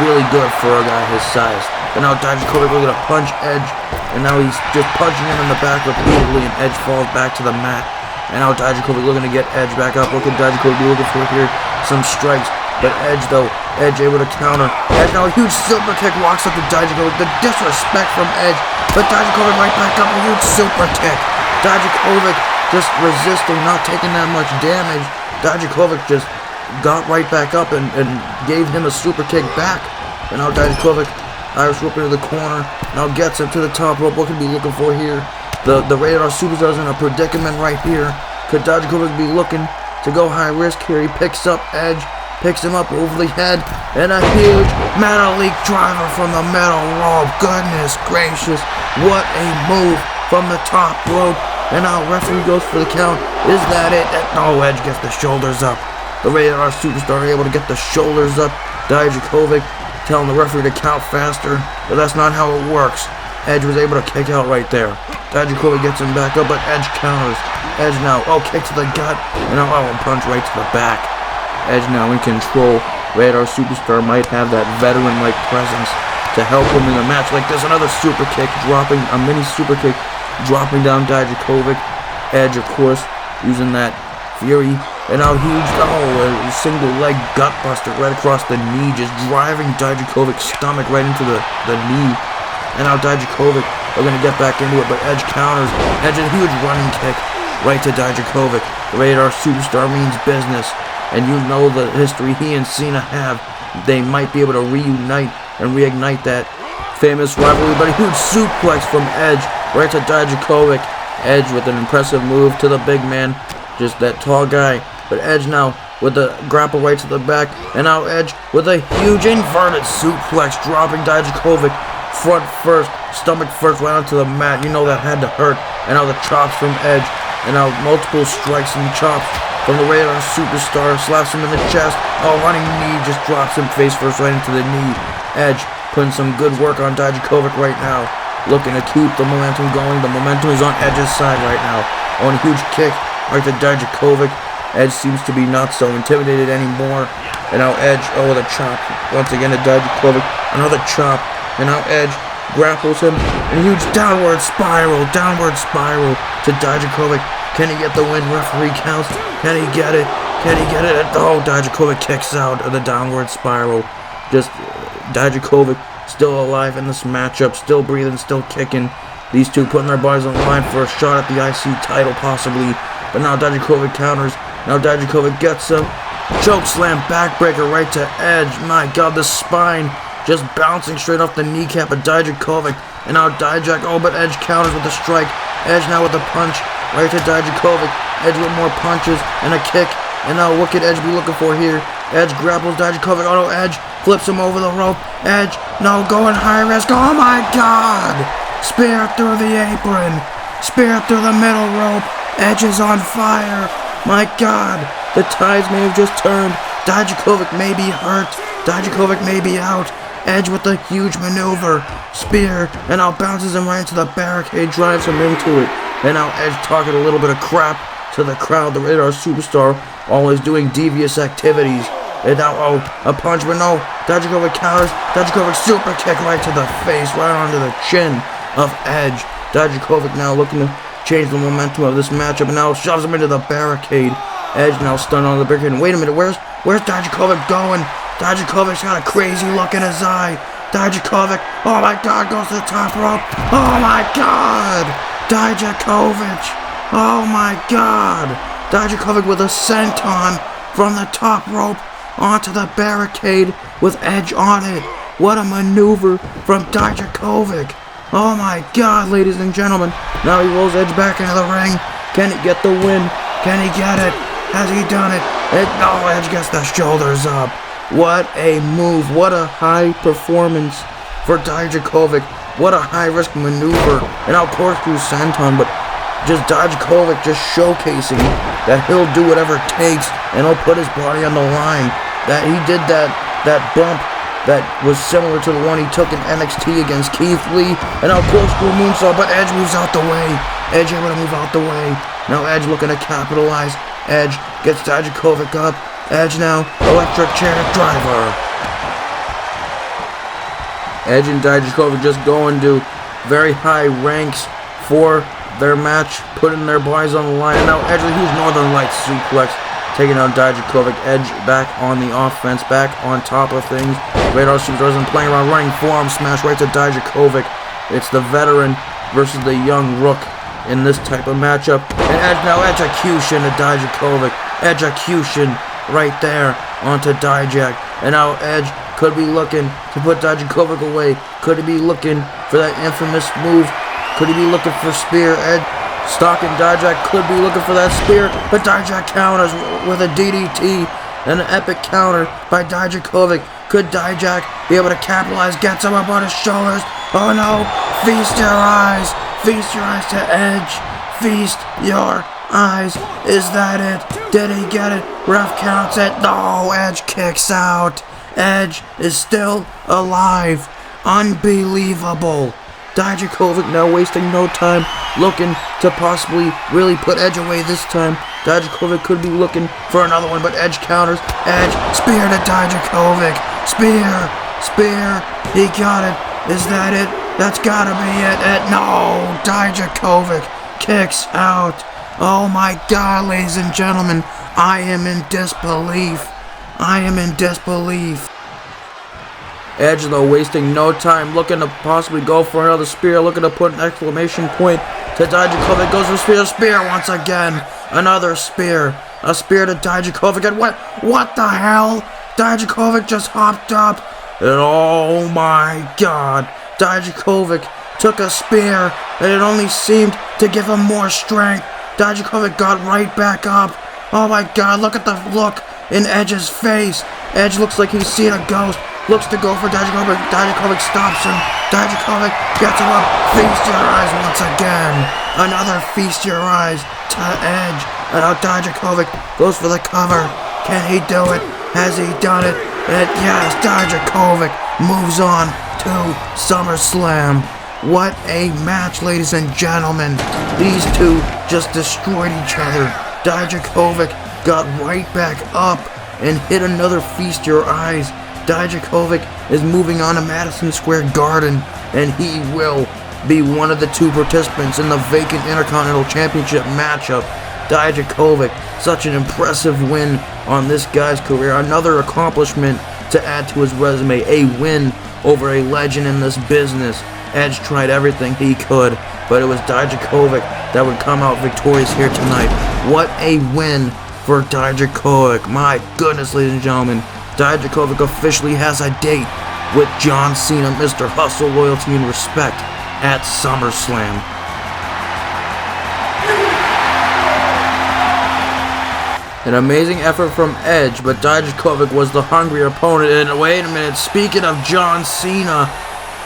really good for a guy his size. But now Dijakovic looking to punch Edge, and now he's just punching him in the back repeatedly, and Edge falls back to the mat. And now Dijakovic looking to get Edge back up. Look at Dijakovic looking for here some strikes. But Edge, though, Edge able to counter. Edge now a huge super kick walks up to Dijakovic. The disrespect from Edge. But Dijakovic right back up, a huge super kick. Dijakovic just resisting, not taking that much damage. Dijakovic just got right back up and gave him a super kick back. And now Dijakovic, Irish whip into the corner, now gets him to the top rope. What could he be looking for here? The Rated R Superstar's in a predicament right here. Could Dijakovic be looking to go high risk here? He picks up Edge, picks him up over the head, and a huge Metalik driver from the middle rope. Goodness gracious, what a move from the top rope. And now referee goes for the count. Is that it? No, Edge gets the shoulders up. The Rated R Superstar able to get the shoulders up. Dijakovic telling the referee to count faster, but that's not how it works. Edge was able to kick out right there. Dijakovic gets him back up, but Edge counters. Edge now, kick to the gut, and now, a punch right to the back. Edge now in control. Rated R Superstar might have that veteran-like presence to help him in a match like this. Another super kick, dropping a mini super kick, dropping down Dijakovic. Edge, of course, using that fury. And now huge, a single leg gut buster right across the knee, just driving Dijakovic's stomach right into the knee. And now Dijakovic are going to get back into it, but Edge counters. Edge, a huge running kick right to Dijakovic. The Rated R Superstar means business, and you know the history he and Cena have. They might be able to reunite and reignite that famous rivalry, but a huge suplex from Edge right to Dijakovic. Edge with an impressive move to the big man, just that tall guy. But Edge now with the grapple right to the back, and now Edge with a huge inverted suplex, dropping Dijakovic front first, stomach first, right onto the mat. You know that had to hurt. And now the chops from Edge, and now multiple strikes and chops from the Rated R Superstar, slaps him in the chest. Running knee, just drops him face first right into the knee. Edge putting some good work on Dijakovic right now, looking to keep the momentum going. The momentum is on Edge's side right now. A huge kick right to Dijakovic. Edge seems to be not so intimidated anymore. And now Edge, with a chop once again to Dijakovic. Another chop. And now Edge grapples him. And a huge downward spiral to Dijakovic. Can he get the win? Referee counts. Can he get it? Dijakovic kicks out of the downward spiral. Just Dijakovic still alive in this matchup, still breathing, still kicking. These two putting their bodies on the line for a shot at the IC title possibly. But now Dijakovic counters. Now Dijakovic gets him. Choke slam backbreaker right to Edge. My God, the spine just bouncing straight off the kneecap of Dijakovic. And now Dijak, but Edge counters with a strike. Edge now with a punch right to Dijakovic. Edge with more punches and a kick. And now what could Edge be looking for here? Edge grapples Dijakovic. Edge flips him over the rope. Edge, no, going high risk. Oh my God! Spear through the apron. Spear through the middle rope. Edge is on fire. My God, the tides may have just turned. Dijakovic may be hurt. Dijakovic may be out. Edge with a huge maneuver. Spear, and now bounces him right into the barricade, drives him into it. And now Edge talking a little bit of crap to the crowd. The Rated R Superstar always doing devious activities. And now, a punch, but no. Dijakovic counters. Dijakovic super kick right to the face, right onto the chin of Edge. Dijakovic now looking to change the momentum of this matchup, and now shoves him into the barricade. Edge now stunned on the barricade. And wait a minute, where's Dijakovic going? Dijakovic's got a crazy look in his eye. Dijakovic, oh my God, goes to the top rope. Oh my God, Dijakovic. Oh my God, Dijakovic with a senton from the top rope onto the barricade with Edge on it. What a maneuver from Dijakovic. Oh my God, ladies and gentlemen. Now he rolls Edge back into the ring. Can he get the win? Can he get it? Has he done it? Edge gets the shoulders up. What a move. What a high performance for Dijakovic. What a high-risk maneuver. And now corkscrew senton, but just Dijakovic just showcasing that he'll do whatever it takes and he'll put his body on the line. That he did that bump that was similar to the one he took in NXT against Keith Lee. And now corkscrew moonsault, but Edge moves out the way. Edge able to move out the way. Now Edge looking to capitalize. Edge gets Dijakovic up. Edge now, electric chair driver. Edge and Dijakovic just going to very high ranks for their match, putting their bodies on the line. And now Edge with a huge Northern Lights suplex, taking out Dijakovic. Edge back on the offense, back on top of things. Rated R Superstar isn't playing around, running forearm smash right to Dijakovic. It's the veteran versus the young rook in this type of matchup. And Edge now execution to Dijakovic. Execution right there onto Dijak. And now Edge could be looking to put Dijakovic away. Could he be looking for that infamous move? Could he be looking for spear? Edge stalking Dijak could be looking for that spear, but Dijak counters with a DDT. And an epic counter by Dijakovic. Could Dijak be able to capitalize? Gets him up on his shoulders. Oh no! Feast your eyes! Feast your eyes to Edge! Feast your eyes! Is that it? Did he get it? Ref counts it. No! Edge kicks out. Edge is still alive. Unbelievable. Dijakovic now wasting no time, looking to possibly really put Edge away this time. Dijakovic could be looking for another one, but Edge counters. Edge, spear to Dijakovic. Spear. He got it. Is that it? That's gotta be it. No, Dijakovic kicks out. Oh my God, ladies and gentlemen, I am in disbelief. Edge, though, wasting no time, looking to possibly go for another spear, looking to put an exclamation point to Dijakovic. Goes for spear once again. Another spear. A spear to Dijakovic. And what the hell? Dijakovic just hopped up. And oh my God. Dijakovic took a spear, and it only seemed to give him more strength. Dijakovic got right back up. Oh my God, look at the look in Edge's face. Edge looks like he's seen a ghost. Looks to go for Dijakovic. Dijakovic stops him. Dijakovic gets him up. Feast your eyes once again. Another feast your eyes to Edge. And now Dijakovic goes for the cover. Can he do it? Has he done it? And yes, Dijakovic moves on to SummerSlam. What a match, ladies and gentlemen. These two just destroyed each other. Dijakovic got right back up and hit another feast your eyes. Dijakovic is moving on to Madison Square Garden, and he will be one of the two participants in the vacant Intercontinental Championship matchup. Dijakovic, such an impressive win on this guy's career. Another accomplishment to add to his resume, a win over a legend in this business. Edge tried everything he could, but it was Dijakovic that would come out victorious here tonight. What a win for Dijakovic. My goodness, ladies and gentlemen. Dijakovic officially has a date with John Cena, Mr. Hustle, Loyalty, and Respect at SummerSlam. An amazing effort from Edge, but Dijakovic was the hungrier opponent. And wait a minute, speaking of John Cena,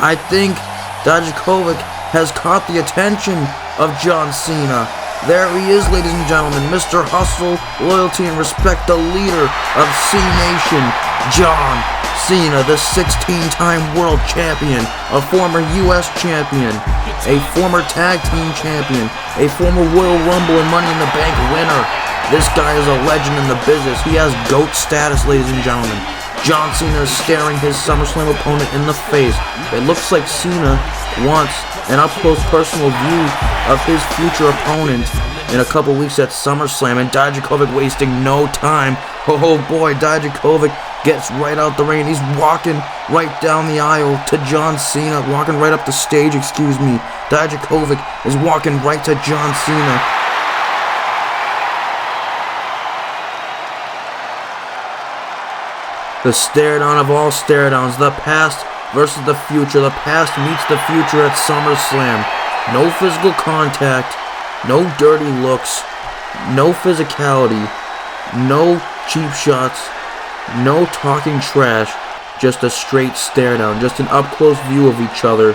I think Dijakovic has caught the attention of John Cena. There he is, ladies and gentlemen, Mr. Hustle, Loyalty, and Respect, the leader of C-Nation, John Cena, the 16-time world champion, a former U.S. champion, a former tag team champion, a former Royal Rumble and Money in the Bank winner. This guy is a legend in the business. He has GOAT status, ladies and gentlemen. John Cena is staring his SummerSlam opponent in the face. It looks like Cena wants an up-close personal view of his future opponent in a couple weeks at SummerSlam, and Dijakovic wasting no time. Oh boy, Dijakovic gets right out the ring. He's walking right down the aisle to John Cena, walking right up the stage, excuse me. Dijakovic is walking right to John Cena. The stare-down of all stare-downs, the past versus the future. The past meets the future at SummerSlam. No physical contact, no dirty looks, no physicality, no cheap shots, no talking trash, just a straight stare-down, just an up-close view of each other,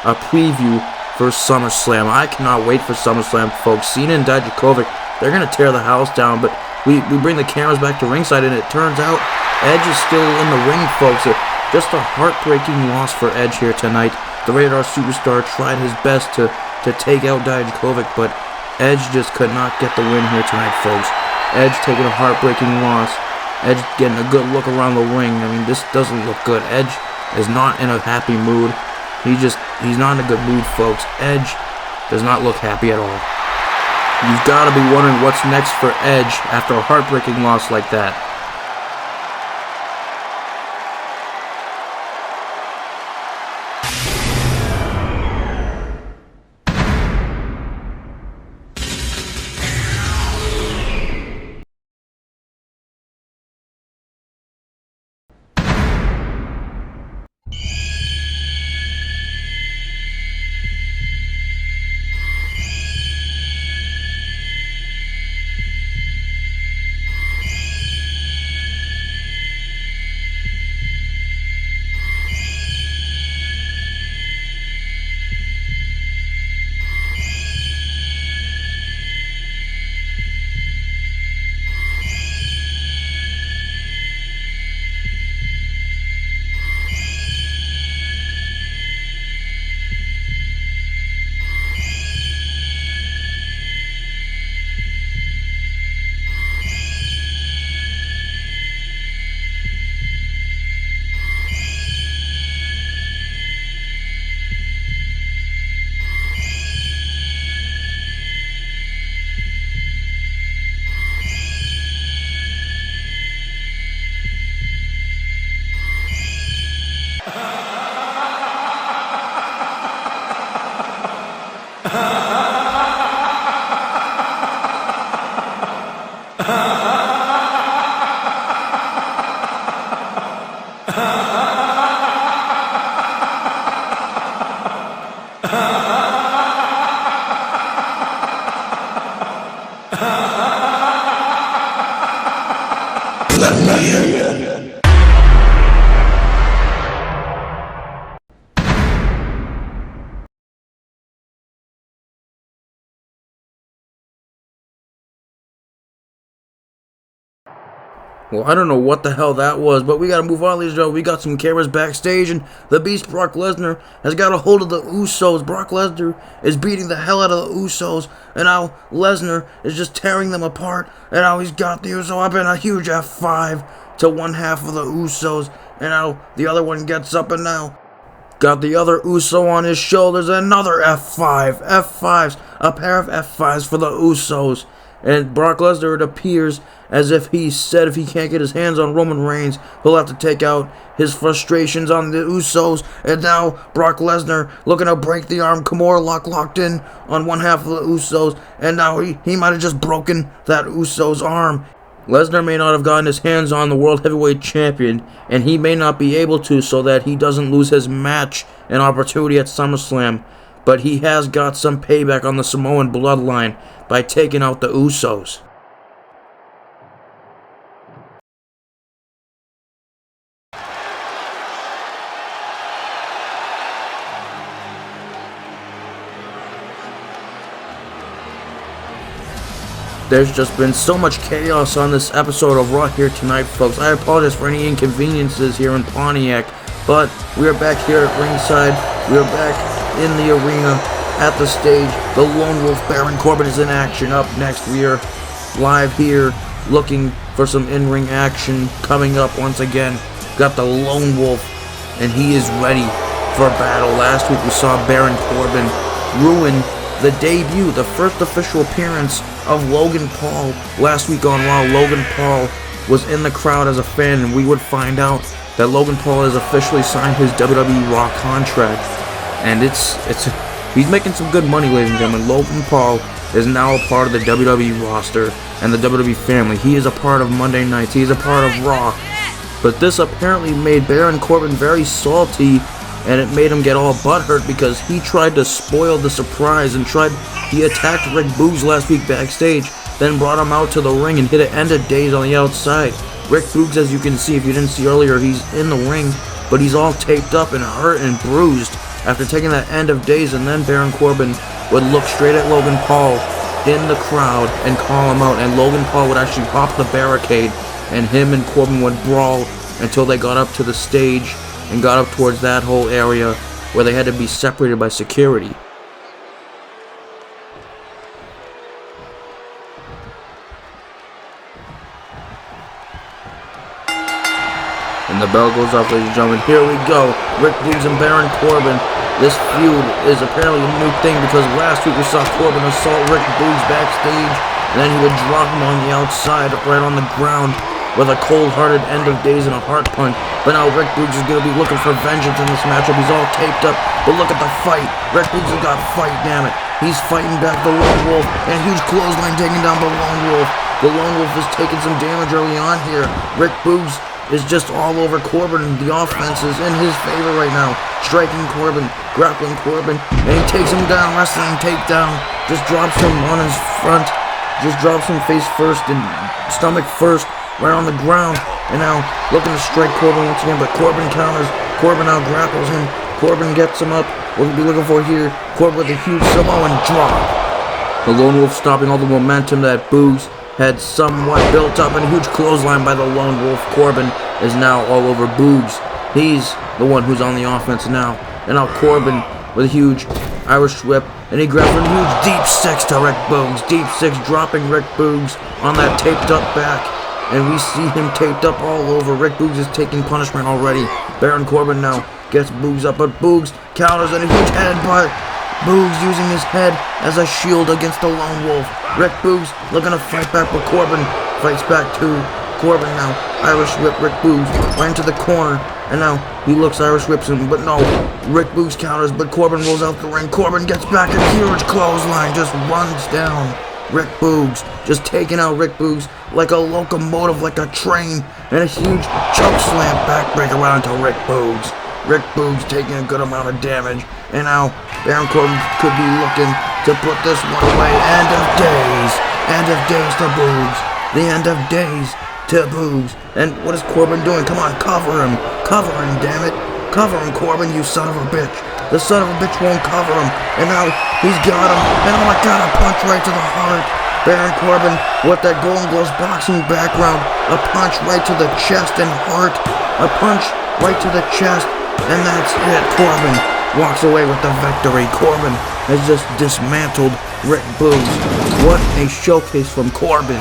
a preview for SummerSlam. I cannot wait for SummerSlam, folks. Cena and Dijakovic, they're going to tear the house down, but we bring the cameras back to ringside, and it turns out Edge is still in the ring, folks. Just a heartbreaking loss for Edge here tonight. The Rated R Superstar tried his best to take out Dijakovic, but Edge just could not get the win here tonight, folks. Edge taking a heartbreaking loss. Edge getting a good look around the ring. I mean, this doesn't look good. Edge is not in a happy mood. He's not in a good mood, folks. Edge does not look happy at all. You've got to be wondering what's next for Edge after a heartbreaking loss like that. Well, I don't know what the hell that was, but we gotta move on, ladies and gentlemen. We got some cameras backstage, and the Beast Brock Lesnar has got a hold of the Usos. Brock Lesnar is beating the hell out of the Usos, and now Lesnar is just tearing them apart, and now he's got the Uso up in a huge F5 to one half of the Usos, and now the other one gets up and now got the other Uso on his shoulders. Another F5. F5s. A pair of F5s for the Usos. And Brock Lesnar, it appears as if he said if he can't get his hands on Roman Reigns, he'll have to take out his frustrations on the Usos. And now Brock Lesnar looking to break the arm. Kimura locked in on one half of the Usos. And now he might have just broken that Uso's arm. Lesnar may not have gotten his hands on the World Heavyweight Champion, and he may not be able to so that he doesn't lose his match and opportunity at SummerSlam, but he has got some payback on the Samoan bloodline by taking out the Usos. There's just been so much chaos on this episode of Raw here tonight, folks. I apologize for any inconveniences here in Pontiac, but we are back here at ringside. We are back in the arena at the stage. The Lone Wolf Baron Corbin is in action. Up next, we are live here looking for some in-ring action coming up once again. Got the Lone Wolf, and he is ready for battle. Last week we saw Baron Corbin ruin the debut, the first official appearance of Logan Paul. Last week on Raw, Logan Paul was in the crowd as a fan, and we would find out that Logan Paul has officially signed his WWE Raw contract. And he's making some good money, ladies and gentlemen. Logan Paul is now a part of the WWE roster and the WWE family. He is a part of Monday Nights. He is a part of Raw. But this apparently made Baron Corbin very salty, and it made him get all butthurt because he tried to spoil the surprise and he attacked Rick Boogs last week backstage, then brought him out to the ring and hit an end of days on the outside. Rick Boogs, as you can see, if you didn't see earlier, he's in the ring, but he's all taped up and hurt and bruised after taking that end of days, and then Baron Corbin would look straight at Logan Paul in the crowd and call him out, and Logan Paul would actually hop the barricade, and him and Corbin would brawl until they got up to the stage and got up towards that whole area where they had to be separated by security. And the bell goes off, ladies and gentlemen. Here we go. Rick Boogs and Baron Corbin. This feud is apparently a new thing because last week we saw Corbin assault Rick Boogs backstage, and then he would drop him on the outside, right on the ground, with a cold-hearted end of days and a heart punch. But now Rick Boogs is going to be looking for vengeance in this matchup. He's all taped up, but look at the fight. Rick Boogs has got fight, damn it. He's fighting back the Lone Wolf, and a huge clothesline taking down the Lone Wolf. The Lone Wolf is taking some damage early on here. Rick Boogs is just all over Corbin, and the offense is in his favor right now. Striking Corbin, grappling Corbin, and he takes him down, wrestling takedown. Just drops him on his front. Just drops him face first and stomach first, right on the ground. And now looking to strike Corbin once again, but Corbin counters. Corbin now grapples him. Corbin gets him up. What we'll be looking for here, Corbin with a huge Samoan drop. The Lone Wolf stopping all the momentum that Boogs had somewhat built up, and a huge clothesline by the Lone Wolf. Corbin is now all over Boogs. He's the one who's on the offense now. And now Corbin with a huge Irish whip, and he grabs a huge deep six to Rick Boogs. Deep six dropping Rick Boogs on that taped up back. And we see him taped up all over. Rick Boogs is taking punishment already. Baron Corbin now gets Boogs up, but Boogs counters and a huge headbutt. Boogs using his head as a shield against the Lone Wolf. Rick Boogs looking to fight back, but Corbin fights back too. Corbin now. Irish whip Rick Boogs right into the corner. And now he looks, Irish whips him, but no. Rick Boogs counters, but Corbin rolls out the ring. Corbin gets back, a huge clothesline, just runs down Rick Boogs, just taking out Rick Boogs like a locomotive, like a train, and a huge choke slam backbreaker right onto Rick Boogs. Rick Boogs taking a good amount of damage, and now Baron Corbin could be looking to put this one away. End of days to Boogs. The end of days to Boogs. And what is Corbin doing? Come on, cover him, damn it. Cover him, Corbin, you son of a bitch. The son of a bitch won't cover him, and now he's got him, and oh my god, a punch right to the heart. Baron Corbin with that Golden Gloves boxing background, a punch right to the chest and heart, a punch right to the chest, and that's it. Corbin walks away with the victory. Corbin has just dismantled Rick Boogs. What a showcase from Corbin.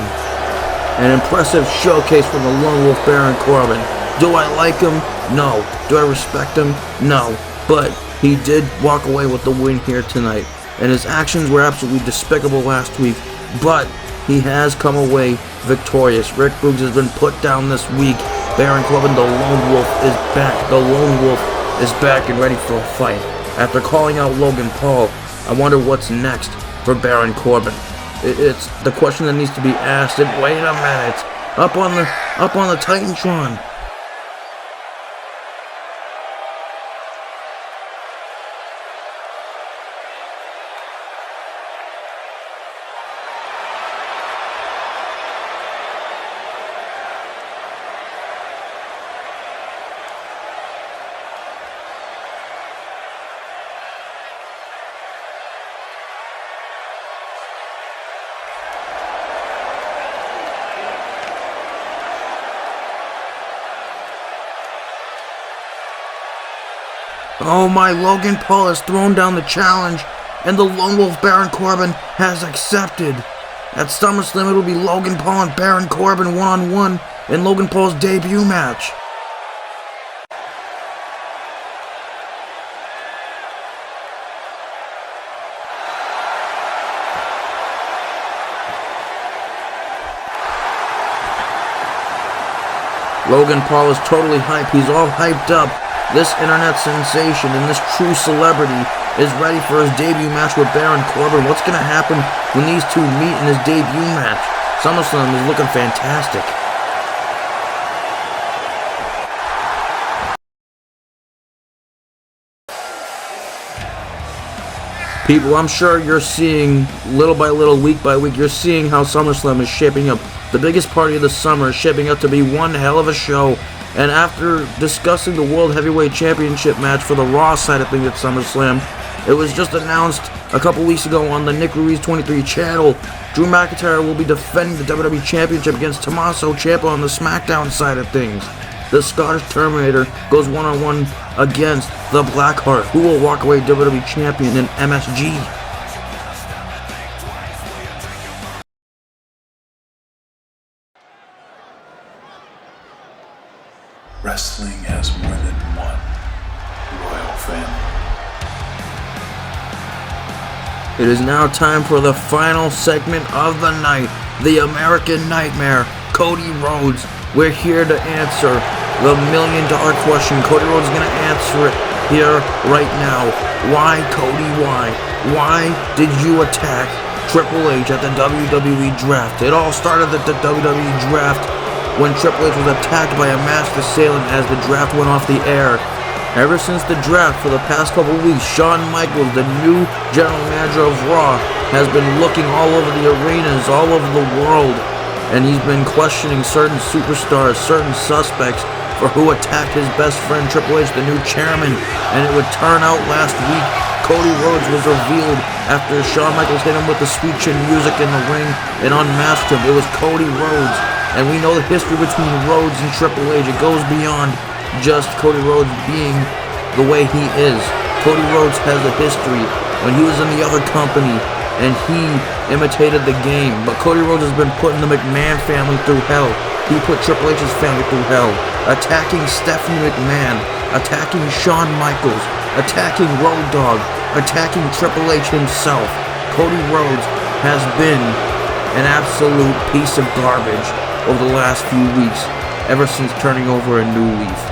An impressive showcase from the Lone Wolf Baron Corbin. Do I like him? No. Do I respect him? No. But he did walk away with the win here tonight. And his actions were absolutely despicable last week, but he has come away victorious. Rick Boogs has been put down this week. Baron Corbin, the Lone Wolf, is back. The Lone Wolf is back and ready for a fight. After calling out Logan Paul, I wonder what's next for Baron Corbin. It's the question that needs to be asked. And wait a minute, up on the Titantron. Oh my, Logan Paul has thrown down the challenge, and the Lone Wolf Baron Corbin has accepted. At SummerSlam, it will be Logan Paul and Baron Corbin one-on-one in Logan Paul's debut match. Logan Paul is totally hyped. He's all hyped up. This internet sensation and this true celebrity is ready for his debut match with Baron Corbin. What's going to happen when these two meet in his debut match? SummerSlam is looking fantastic. People, I'm sure you're seeing, little by little, week by week, you're seeing how SummerSlam is shaping up. The biggest party of the summer is shaping up to be one hell of a show. And after discussing the World Heavyweight Championship match for the Raw side of things at SummerSlam, it was just announced a couple weeks ago on the Nick Ruiz 23 channel. Drew McIntyre will be defending the WWE Championship against Tommaso Ciampa on the SmackDown side of things. The Scottish Terminator goes one-on-one against the Blackheart, who will walk away WWE Champion in MSG. Wrestling has more than one royal family. It is now time for the final segment of the night, the American Nightmare, Cody Rhodes. We're here to answer the $1 million question. Cody Rhodes is going to answer it here right now. Why, Cody, why? Why did you attack Triple H at the WWE Draft? It all started at the WWE Draft when Triple H was attacked by a masked assailant as the draft went off the air. Ever since the draft, for the past couple weeks, Shawn Michaels, the new general manager of Raw, has been looking all over the arenas, all over the world, and he's been questioning certain superstars, certain suspects for who attacked his best friend Triple H, the new chairman. And it would turn out last week, Cody Rhodes was revealed after Shawn Michaels hit him with the sweet chin music in the ring and unmasked him. It was Cody Rhodes. And we know the history between Rhodes and Triple H. It goes beyond just Cody Rhodes being the way he is. Cody Rhodes has a history when he was in the other company and he imitated the game. But Cody Rhodes has been putting the McMahon family through hell. He put Triple H's family through hell. Attacking Stephanie McMahon, attacking Shawn Michaels, attacking Road Dogg, attacking Triple H himself. Cody Rhodes has been an absolute piece of garbage. over the last few weeks, ever since turning over a new leaf.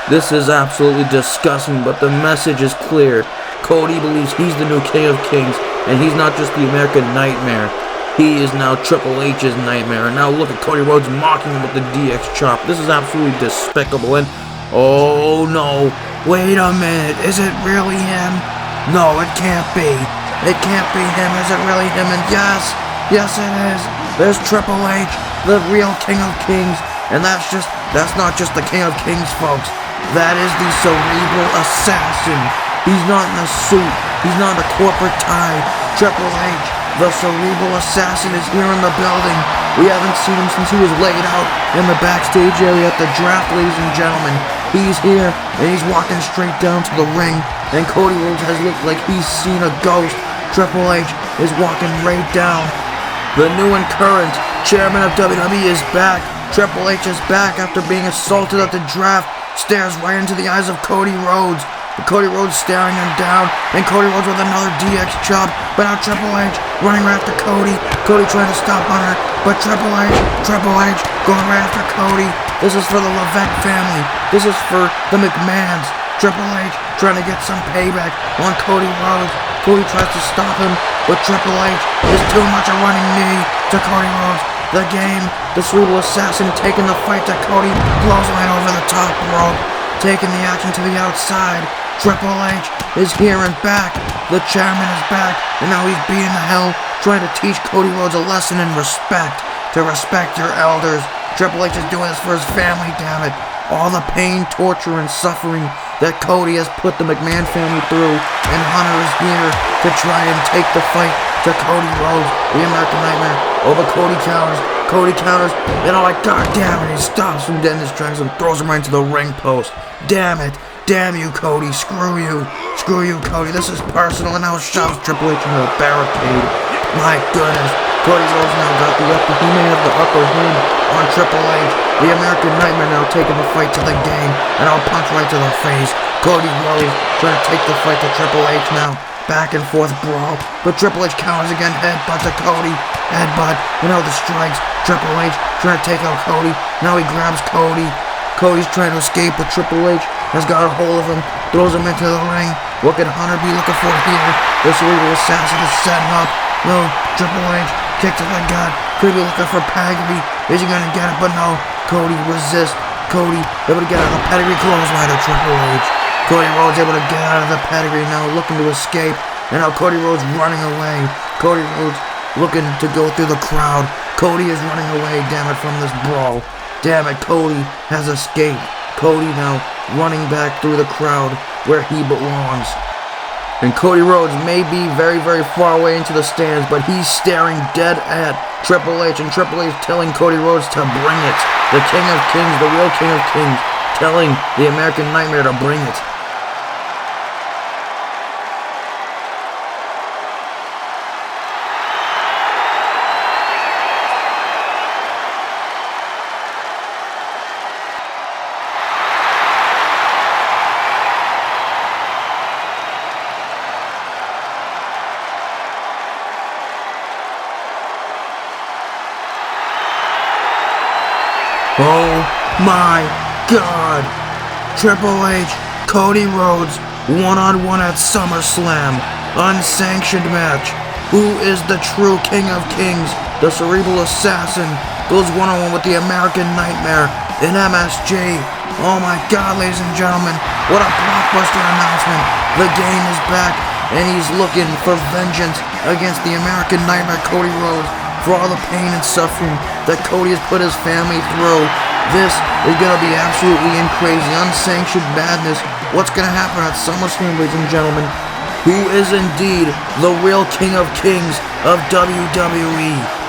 This is absolutely disgusting, but the message is clear. Cody believes he's the new King of Kings, and he's not just the American Nightmare. He is now Triple H's nightmare. And now look at Cody Rhodes mocking him with the DX chop. This is absolutely despicable. And oh no, wait a minute, is it really him? No, it can't be. It can't be him. Is it really him? And yes it is. There's Triple H, the real King of Kings. And that's not just the King of Kings, folks. That is the Cerebral Assassin. He's not in a suit. He's not in a corporate tie. Triple H, the Cerebral Assassin, is here in the building. We haven't seen him since he was laid out in the backstage area at the draft, ladies and gentlemen. He's here, and he's walking straight down to the ring. And Cody Rhodes has looked like he's seen a ghost. Triple H is walking right down. The new and current chairman of WWE is back. Triple H is back after being assaulted at the draft. Stares right into the eyes of Cody Rhodes. But Cody Rhodes staring him down, and Cody Rhodes with another DX chop. But now Triple H running right after Cody. Cody trying to stop Hunter, but Triple H going right after Cody. This is for the Levesque family. This is for the McMahons. Triple H trying to get some payback on Cody Rhodes. Cody tries to stop him, but Triple H is too much a running knee to Cody Rhodes. The game, the Cerebral Assassin taking the fight to Cody, blows right over the top rope, taking the action to the outside. Triple H is here and back. The chairman is back, and now he's beating the hell, trying to teach Cody Rhodes a lesson in respect. To respect your elders. Triple H is doing this for his family, damn it. All the pain, torture, and suffering that Cody has put the McMahon family through, and Hunter is here to try and take the fight to Cody Rhodes, the American Nightmare. Oh, but Cody counters, and oh my god damn it, he stops him dead in his tracks and throws him right into the ring post. Damn it, damn you, Cody, screw you, Cody, this is personal, and now shoves Triple H into a barricade. My goodness, Cody Rhodes now got the upper, he may have the upper hand on Triple H. The American Nightmare now taking the fight to the game, and I'll punch right to the face. Cody Rhodes trying to take the fight to Triple H now. Back and forth brawl, but Triple H counters again, headbutt to Cody, headbutt, and now the strikes. Triple H trying to take out Cody, now he grabs Cody. Cody's trying to escape, but Triple H has got a hold of him, throws him into the ring. What can Hunter be looking for here? The Cerebral Assassin is setting up. No, Triple H, kick to the gut. Could be looking for pedigree. Is he gonna get it? But no, Cody resists. Cody able to get out of the pedigree clothesline to Triple H. Cody Rhodes able to get out of the pedigree now, looking to escape. And now Cody Rhodes running away. Cody Rhodes looking to go through the crowd. Cody is running away, damn it, from this brawl. Damn it, Cody has escaped. Cody now running back through the crowd where he belongs. And Cody Rhodes may be very, very far away into the stands, but he's staring dead at Triple H, and Triple H telling Cody Rhodes to bring it. The King of Kings, the real King of Kings, telling the American Nightmare to bring it. Oh my God! Triple H, Cody Rhodes, one-on-one at SummerSlam, unsanctioned match. Who is the true King of Kings? The Cerebral Assassin goes one-on-one with the American Nightmare in MSG. Oh my God, ladies and gentlemen, what a blockbuster announcement. The game is back, and he's looking for vengeance against the American Nightmare, Cody Rhodes, for all the pain and suffering that Cody has put his family through. This is going to be absolutely crazy, unsanctioned madness. What's going to happen at SummerSlam, ladies and gentlemen? Who is indeed the real King of Kings of WWE?